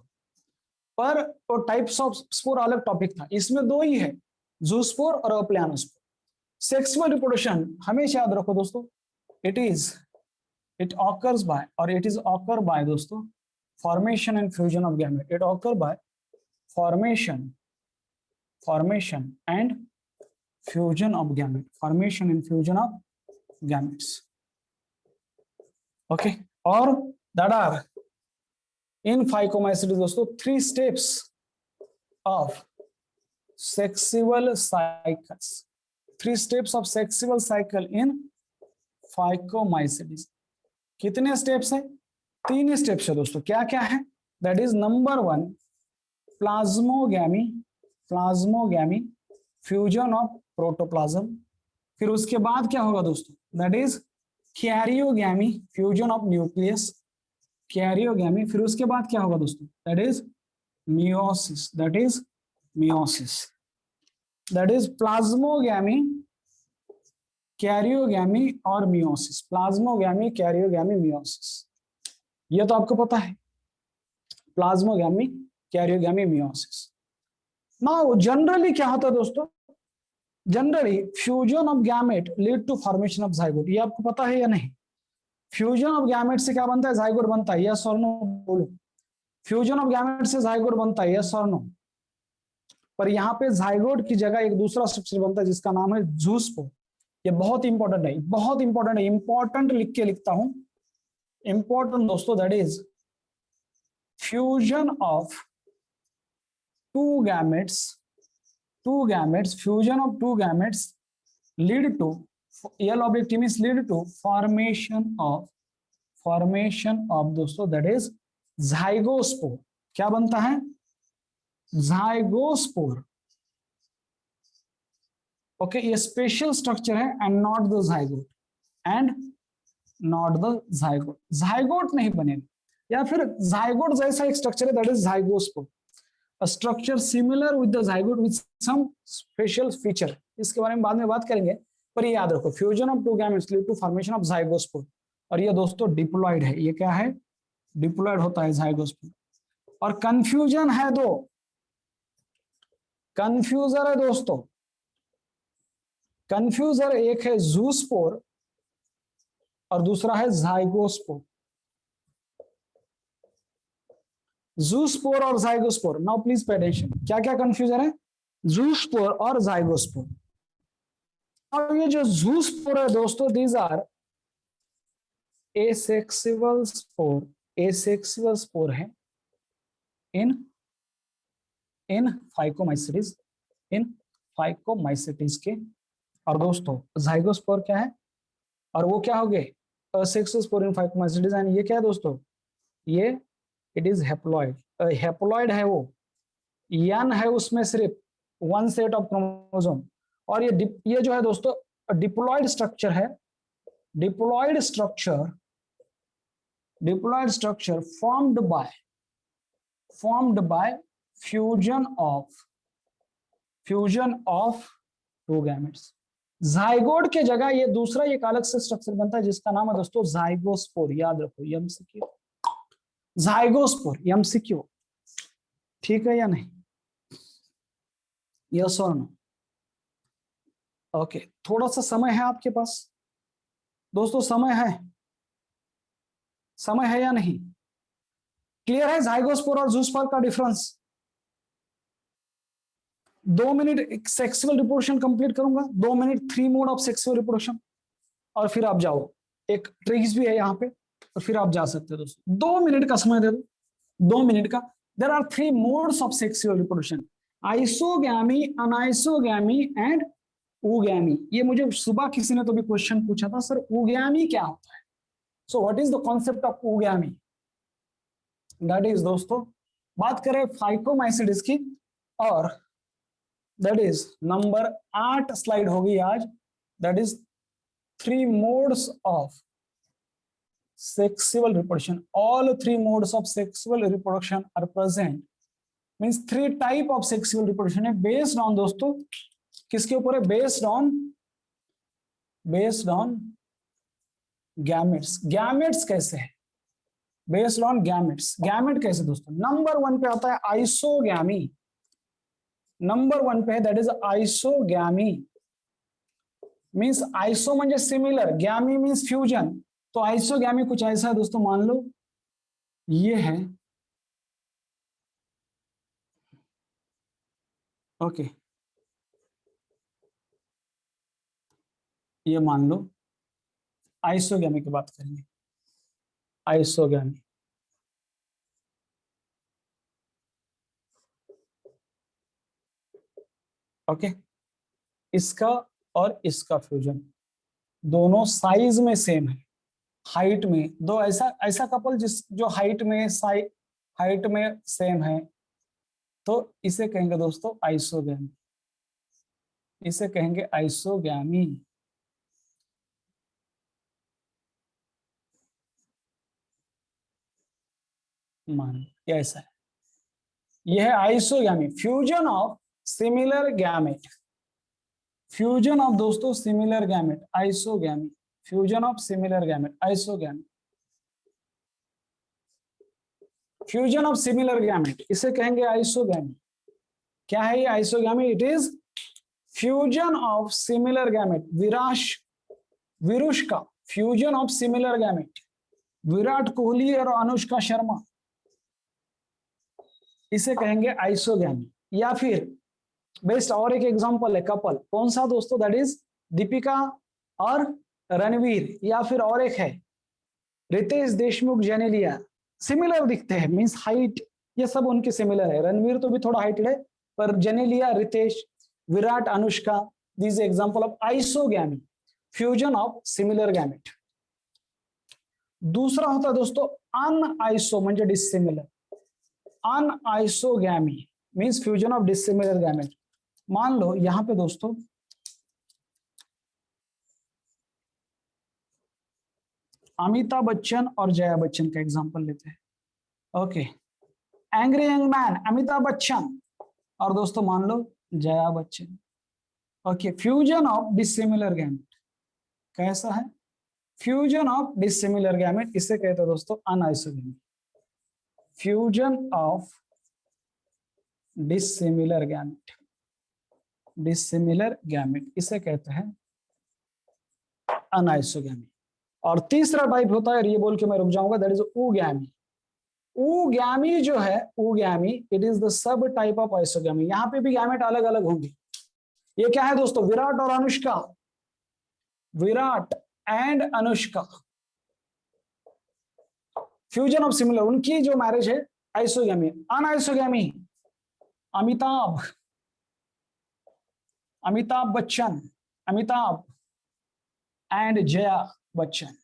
पर वो टाइप्स ऑफ स्पोर अलग टॉपिक था, इसमें दो ही है, जूस्पोर और अप्लियानोस्पोर। सेक्सुअल रिप्रोडक्शन हमेशा याद रखो दोस्तों, इट ऑकर्स बाय और इट इज ऑकर बाय दोस्तों formation and fusion of gamete. It occur bye formation and fusion of gamete, formation and fusion of gametes, okay. और दैट आर इन फाइकोमाइसीट्स दोस्तों 3 steps of sexual cycles, 3 steps of sexual cycle in phycomycetes. कितने steps है? 3 steps है दोस्तों। क्या क्या है? That is number 1 plasmogamy fusion of protoplasm. फिर उसके बाद क्या होगा दोस्तों? That is karyogamy fusion of nucleus, karyogamy. फिर उसके बाद क्या होगा दोस्तों? That is meiosis, that is plasmogamy, karyogamy और मियोसिस, प्लाज्मोगैमी, कैरियोगैमी, मियोसिस। ये तो आपको पता है, plasmogamy, karyogamy, meiosis. Now generally क्या होता है दोस्तों? Generally fusion of gamete lead to formation of zygote. ये आपको पता है या नहीं? फ्यूजन ऑफ गैमेट से क्या बनता है? जाइगोट बनता है, यस और नो बोलो। फ्यूजन ऑफ गैमेट से जाइगोट बनता है, यस और नो। पर यहाँ पे जाइगोट की जगह एक दूसरा स्ट्रक्चर बनता है जिसका नाम है जूस्पोर। ये बहुत इंपॉर्टेंट है, बहुत इंपॉर्टेंट है, इंपॉर्टेंट लिख के लिखता हूं, इंपॉर्टेंट दोस्तों। That is fusion of two gametes, fusion of two gametes lead to, L objective means lead to formation of दोस्तों that is zygospore। क्या बनता है? zygospore, okay. ये स्पेशल स्ट्रक्चर है and not the zygote, zygote नहीं बनेगा, या फिर जाइगोट जैसा एक स्ट्रक्चर है, that is zygospore, a structure similar with the zygote with some special feature। इसके बारे में बाद में बात करेंगे, पर ये याद रखो fusion of two gametes lead to formation of zygospore. और ये दोस्तों डिप्लॉइड है, ये क्या है? डिप्लॉइड होता है जाइगोस्पोर। और कंफ्यूजन है, दो कंफ्यूजर है दोस्तों, कंफ्यूजर एक है जूस्पोर और दूसरा है जाइगोस्पोर। जूस्पोर और zygospore, now please pay attention. क्या क्या कंफ्यूजन है? जूस्पोर और जाइगोस्पोर। अब ये जो जूस्पोर है दोस्तों, दीज आर एसेक्सुअल स्पोर है इन फाइकोमाइसीट्स के। और दोस्तों जाइगोस्पोर क्या है? और वो क्या हो गए? Asexual spore in phycomycetes. And ये क्या है दोस्तों? ये इट इज हेप्लॉइड, हेप्लॉइड है वो, यन है उसमें सिर्फ 1 सेट ऑफ क्रोमोसोम। और ये जो है दोस्तों डिप्लॉइड स्ट्रक्चर है, diploid structure formed by fusion of two gametes. Zygote के जगह ये दूसरा एक अलग से स्ट्रक्चर बनता है जिसका नाम है दोस्तों जाइगोस्पोर। याद रखो, एमसीक्यू, जाइगोस्पोर, एमसीक्यू, ठीक है या नहीं? यस और नो? ओके, थोड़ा सा समय है आपके पास दोस्तों, समय है या नहीं? क्लियर है जाइगोस्पोर और जूस्पोर का difference? 2 minute sexual reproduction complete करूंगा, 2 minute 3 mode of sexual reproduction, और फिर आप जाओ। एक ट्रिक्स भी है यहाँ पे, और फिर आप जा सकते हो दोस्तों। 2 मिनट का समय दे दो, 2 मिनट का। There are 3 modes of sexual reproduction, isogamy, anisogamy and oogamy. ये मुझे सुबह किसी ने तो भी क्वेश्चन पूछा था, सर ऊगैमी क्या होता है? So what is the concept of oogamy? That is दोस्तों, बात करें फाइकोमाइसीट्स की, और दैट इज नंबर 8 स्लाइड होगी आज। That is 3 modes of sexual reproduction. All 3 modes of sexual reproduction are present. Means 3 type of sexual reproduction है, based on दोस्तों किसके ऊपर है? Based on gametes. गैमेट्स कैसे है? Based on gametes. गैमेट कैसे दोस्तों? नंबर 1 पे आता है आइसोगैमी। नंबर 1 पे है that is isogamy. Means iso म्हणजे सिमिलर, गैमी मीन्स फ्यूजन। तो आइसोगैमी कुछ ऐसा है दोस्तों, मान लो ये है, ओके ये मान लो आइसोगैमी की बात करेंगे। आइसोगैमी ओके, इसका और इसका फ्यूजन दोनों साइज में सेम है, हाइट में दो ऐसा ऐसा कपल जिस जो हाइट में सेम है, तो इसे कहेंगे दोस्तों आइसोगैमी। इसे कहेंगे आइसोगैमी। मान ये ऐसा है, यह है isogamy, fusion of similar gamete. Fusion of दोस्तों similar gamete, isogamy. Fusion of similar gamete, isogamy. Fusion of similar gamete इसे कहेंगे आइसोगैमी। क्या है ये isogamy? It is fusion of similar gamete. Virushka fusion of similar gamete, Virat Kohli और अनुष्का शर्मा, इसे कहेंगे isogamy. या फिर बेस्ट और एक एग्जांपल है कपल, कौन सा दोस्तों? दैट इज दीपिका और रणवीर। या फिर और एक है रितेश देशमुख जेनेलिया, सिमिलर दिखते हैं, मींस हाइट ये सब उनके सिमिलर है। रणवीर तो भी थोड़ा हाइटेड है, पर Genelia, Riteish, Virat, Anushka, this example of isogamy, fusion of similar gamete. दूसरा होता है दोस्तों अनआइसो म्हणजे dissimilar. Anisogamy means fusion of dissimilar gamete. मान लो यहां पे दोस्तों अमिताभ बच्चन और जया बच्चन का एग्जांपल लेते हैं। Okay, angry young man Amitabh Bachchan और दोस्तों मान लो Jaya Bachchan. Okay, fusion of dissimilar gamete कैसा है? फ्यूजन ऑफ डिसिमिलर गैमेट, इसे कहते हैं दोस्तों anisogamy. Fusion of dissimilar gamete, dissimilar gamete इसे कहते हैं अनआइसोगैमी। और तीसरा टाइप होता है, ये बोल के मैं रुक जाऊंगा, दैट इज ऊगैमी। ऊगैमी जो है, oogamy it is the sub type of isogamy. यहां पे भी गैमेट अलग अलग होंगे। ये क्या है दोस्तों? विराट और Anushka, Virat and Anushka, fusion of similar, उनकी जो मैरिज है isogamy. Anisogamy Amitabh, Amitabh Bachchan, Amitabh and Jaya Bachchan,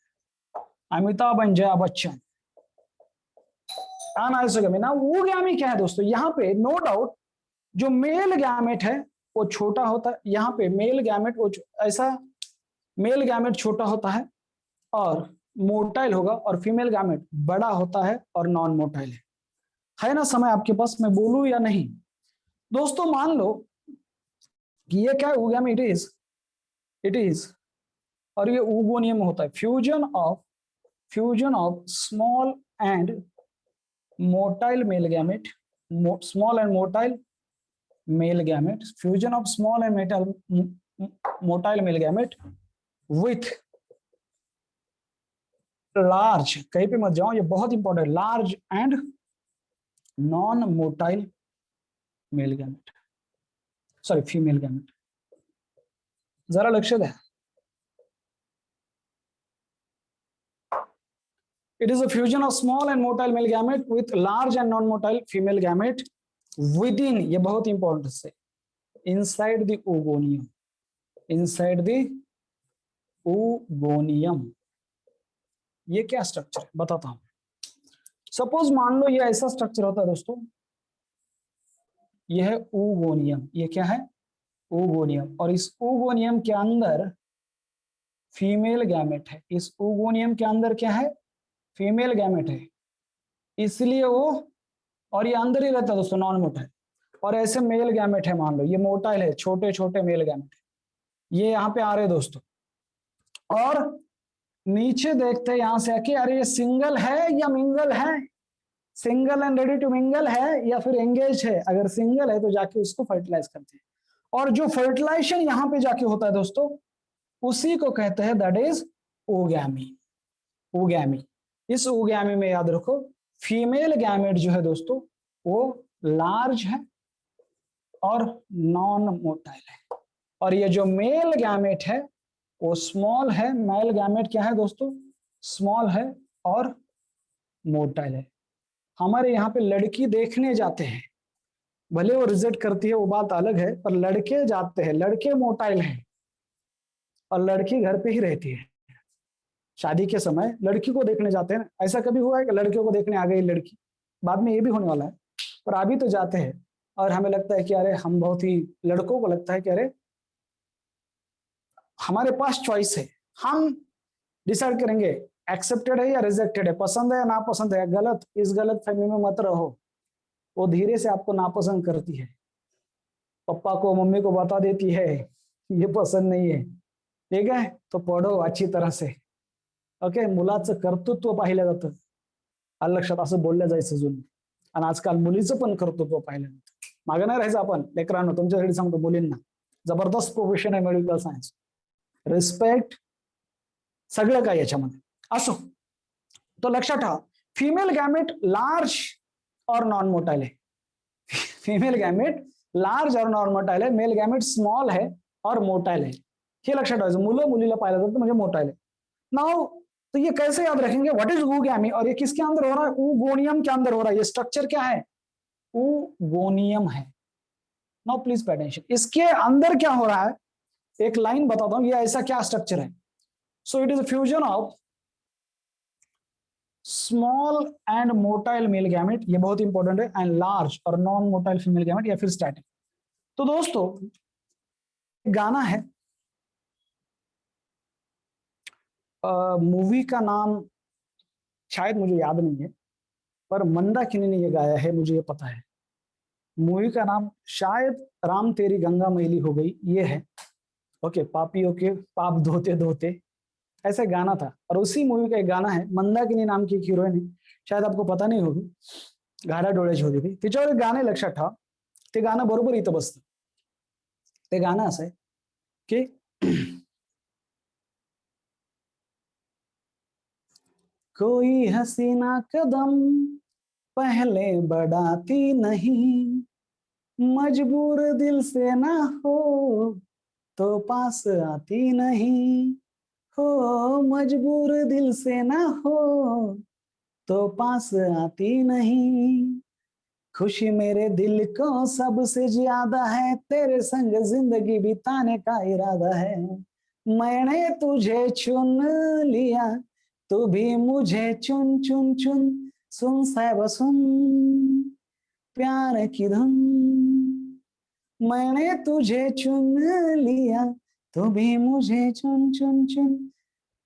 Amitabh and Jaya Bachchan, anisogamy. ना ऊगैमी क्या है दोस्तों? यहां पे नो डाउट जो मेल गैमेट है वो छोटा होता है। यहाँ पे मेल गैमेट वो ऐसा मेल गैमेट छोटा होता है और मोटाइल होगा, और फीमेल गैमेट बड़ा होता है और नॉन मोटाइल है ना? समय आपके पास, मैं बोलूं या नहीं? दोस्तों मान लो कि ये क्या है? ऊगैमी इट इज और ये ऊगोनियम होता है, fusion of small and motile male gamete, small and motile male gamete, fusion of small and motile male gamete with large, कहीं पे मत जाओ ये बहुत important, large and non motile male gamete, sorry female gamete. जरा लक्ष्य द्या। It is a fusion of small and motile male gamete with large and non-motile female gamete within, ये बहुत इंपॉर्टेंट है, inside the oogonium, inside the oogonium. ये क्या structure है बताता हूं। सपोज मान लो ये ऐसा स्ट्रक्चर होता है दोस्तों, यह है ओगोनियम। ये क्या है? ओगोनियम। और इस ओगोनियम के अंदर फीमेल गैमेट है। इस ओगोनियम के अंदर क्या है? फीमेल गैमेट है, इसलिए वो, और ये अंदर ही रहता है दोस्तों, नॉन मोटाइल। और ऐसे मेल गैमेट है, मान लो ये मोटाइल है, छोटे छोटे मेल गैमेट है, ये यहाँ पे आ रहे दोस्तों। और नीचे देखते हैं यहां से आके, अरे ये सिंगल है या मिंगल है, single and ready to mingle है या फिर एंगेज है। अगर सिंगल है तो जाके उसको फर्टिलाइज करते हैं, और जो फर्टिलाइजेशन यहाँ पे जाके होता है दोस्तों, उसी को कहते हैं दैट इज ओगैमी। ओगैमी, इस ओगैमी में याद रखो फीमेल गैमेट जो है दोस्तों वो लार्ज है और नॉन मोटाइल है, और ये जो मेल गैमेट है वो स्मॉल है। मेल गैमेट क्या है दोस्तों, स्मॉल है और मोटाइल है। हमारे यहाँ पे लड़की देखने जाते हैं, भले वो रिजेक्ट करती है वो बात अलग है, पर लड़के जाते हैं, लड़के मोटाइल हैं और लड़की घर पे ही रहती है। शादी के समय लड़की को देखने जाते हैं, ऐसा कभी हुआ है कि लड़कियों को देखने आ गई लड़की? बाद में ये भी होने वाला है, पर अभी तो जाते हैं। और हमें लगता है कि अरे हम बहुत ही, लड़कों को लगता है कि अरे हमारे पास चॉइस है, हम डिसाइड करेंगे एक्सेप्टेड है या रिजेक्टेड है, पसंद है या नापसंद है। गलत, इस गलत फहमी में मत रहो। वो धीरे से आपको नापसंद करती है, पापा को मम्मी को बता देती है ये पसंद नहीं है, ठीक है, तो पढ़ो अच्छी तरह से, ओके। मुलाचं कर्तृत्व पाहिलं जातं, आलं लक्षात, असं बोललं जायचं जुनं, आणि आजकाल मुलीचं पण कर्तृत्व पाहिलं जातं। मागे नाही राहायचं आपण लेकरांनो, तुमच्यासाठी सांगतो, मुलींना जबरदस्त प्रोफेशन आहे मेडिकल सायन्स, रिस्पेक्ट सगळं काय याच्यामध्ये असो। तो लक्षात ठेवा, फीमेल गैमेट लार्ज और नॉन मोटाइल है, फीमेल गैमेट लार्ज और नॉन मोटाइल है, मेल गैमेट स्मॉल है और मोटाइल है। हे लक्षात ठेवायचं, मुलं मुलीला पाहिलं जातं म्हणजे मोटाइल है। नाउ तो ये कैसे याद रखेंगे, व्हाट इज ओगैमी, और ये किसके अंदर हो रहा है, ओगोनियम के अंदर हो रहा है। ये स्ट्रक्चर क्या है, ओगोनियम है। नाउ प्लीज पे अटेंशन, इसके अंदर क्या हो रहा है, एक लाइन बताता हूं, ये ऐसा क्या स्ट्रक्चर है। So it is a fusion of small and motile male gamete, ये बहुत इंपॉर्टेंट है, एंड लार्ज और नॉन मोटाइल फीमेल गैमेट या फिर स्टैटिक। तो दोस्तों गाना है, मूवी का नाम शायद मुझे याद नहीं है, पर मंदाकिनी ने ये गाया है, मुझे ये पता है। मूवी का नाम शायद राम तेरी गंगा मैली हो गई, ये है, ओके। पापियों के पाप धोते धोते, ऐसा गाना था, और उसी मूवी का एक गाना है, मंदाकिनी नाम की एक हिरोइन है, शायद आपको पता नहीं होगी, घाऱ्या डोळ्याची होती ती, तिच्यावर एक गाणे लक्षात ठेवा, ते गाणं बरोबर इथं बसतं। ते गाणं असं आहे की कोई हसीना कदम पहले बढ़ाती नहीं, मजबूर दिल से ना हो तो पास आती नहीं, हो मजबूर दिल से ना हो तो पास आती नहीं, खुशी मेरे दिल को सबसे ज्यादा है, तेरे संग जिंदगी बिताने का इरादा है, मैंने तुझे चुन लिया तू भी मुझे चुन चुन चुन, सुन साहिब सुन प्यार की धुन, मैंने तुझे चुन लिया तू भी मुझे चुन चुन चुन,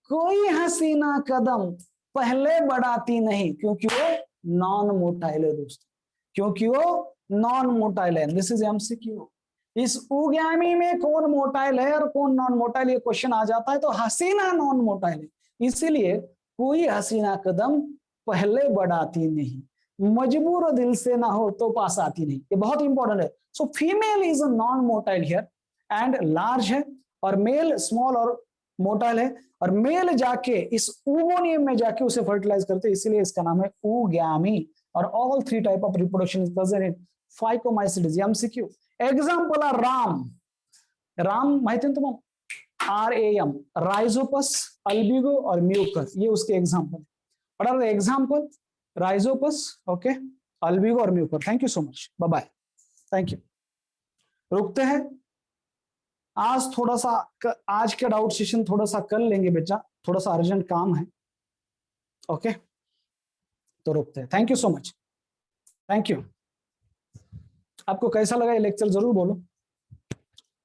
कोई हसीना कदम पहले बढ़ाती नहीं, क्योंकि वो नॉन मोटाइल है दोस्तों, क्योंकि वो नॉन मोटाइल है। This is MCQ. इस ओगैमी में कौन मोटाइल है और कौन नॉन मोटाइल, ये क्वेश्चन आ जाता है, तो हसीना नॉन मोटाइल है, इसीलिए कोई हसीना कदम पहले बढ़ाती नहीं, मजबूर दिल से ना हो तो पास आती नहीं, ये बहुत इंपॉर्टेंट है। So female is a non motile here and large है, और मेल स्मॉल और मोटाइल है, और मेल जाके इस ओवोनियम में जाके उसे फर्टिलाइज करते हैं, इसीलिए इसका नाम है ओगैमी। और all three type of reproduction is present in phycomycetes. MCQ example are Ram, Ram माहिती है तुम्हाला, RAM, राइजोपस, अल्बिगो और म्यूकर, ये उसके example. What are the example, Rhizopus, okay, Albugo और Mucor. Thank you so much, bye bye, thank you. रुकते हैं, आज थोड़ा सा आज का डाउट सेशन थोड़ा सा कर लेंगे बेटा, थोड़ा सा अर्जेंट काम है, ओके, तो रुकते हैं। Thank you so much, thank you. आपको कैसा लगा ये लेक्चर जरूर बोलो,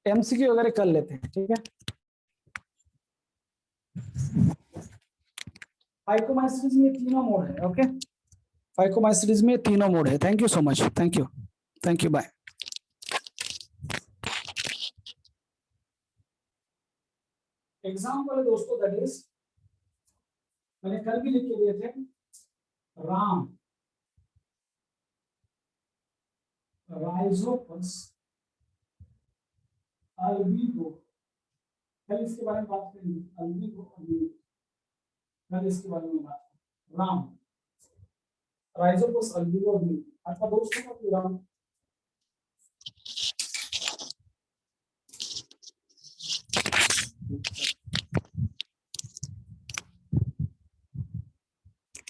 एमसीक्यू वगैरह कर लेते हैं, ठीक है। फाइकोमाइसीट्स में तीनों मोड है, ओके, फाइकोमाइसीट्स में तीनों मोड है। Thank you so much, thank you, bye. Example है दोस्तों, दैट इज मैंने कल भी लिख के दिए थे, राम, राइजोपस अल्बिगो, कल इसके बारे में बात करेंगे, अल्बिगो अल्बिगो, कल इसके बारे में बात करेंगे। राम, राइजोपस अल्बिगो अल्बिगो, आपका दोस्त है ना राम?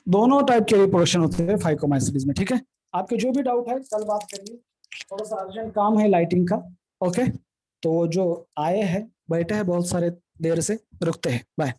दोनों टाइप के रिप्रोडक्शन होते हैं फाइकोमाइसीटीज में, ठीक है। आपके जो भी डाउट है कल बात करिए, थोड़ा सा अर्जेंट काम है लाइटिंग का, ओके। तो जो आए हैं बैठे हैं बहुत सारे देर से, रुकते हैं, बाय।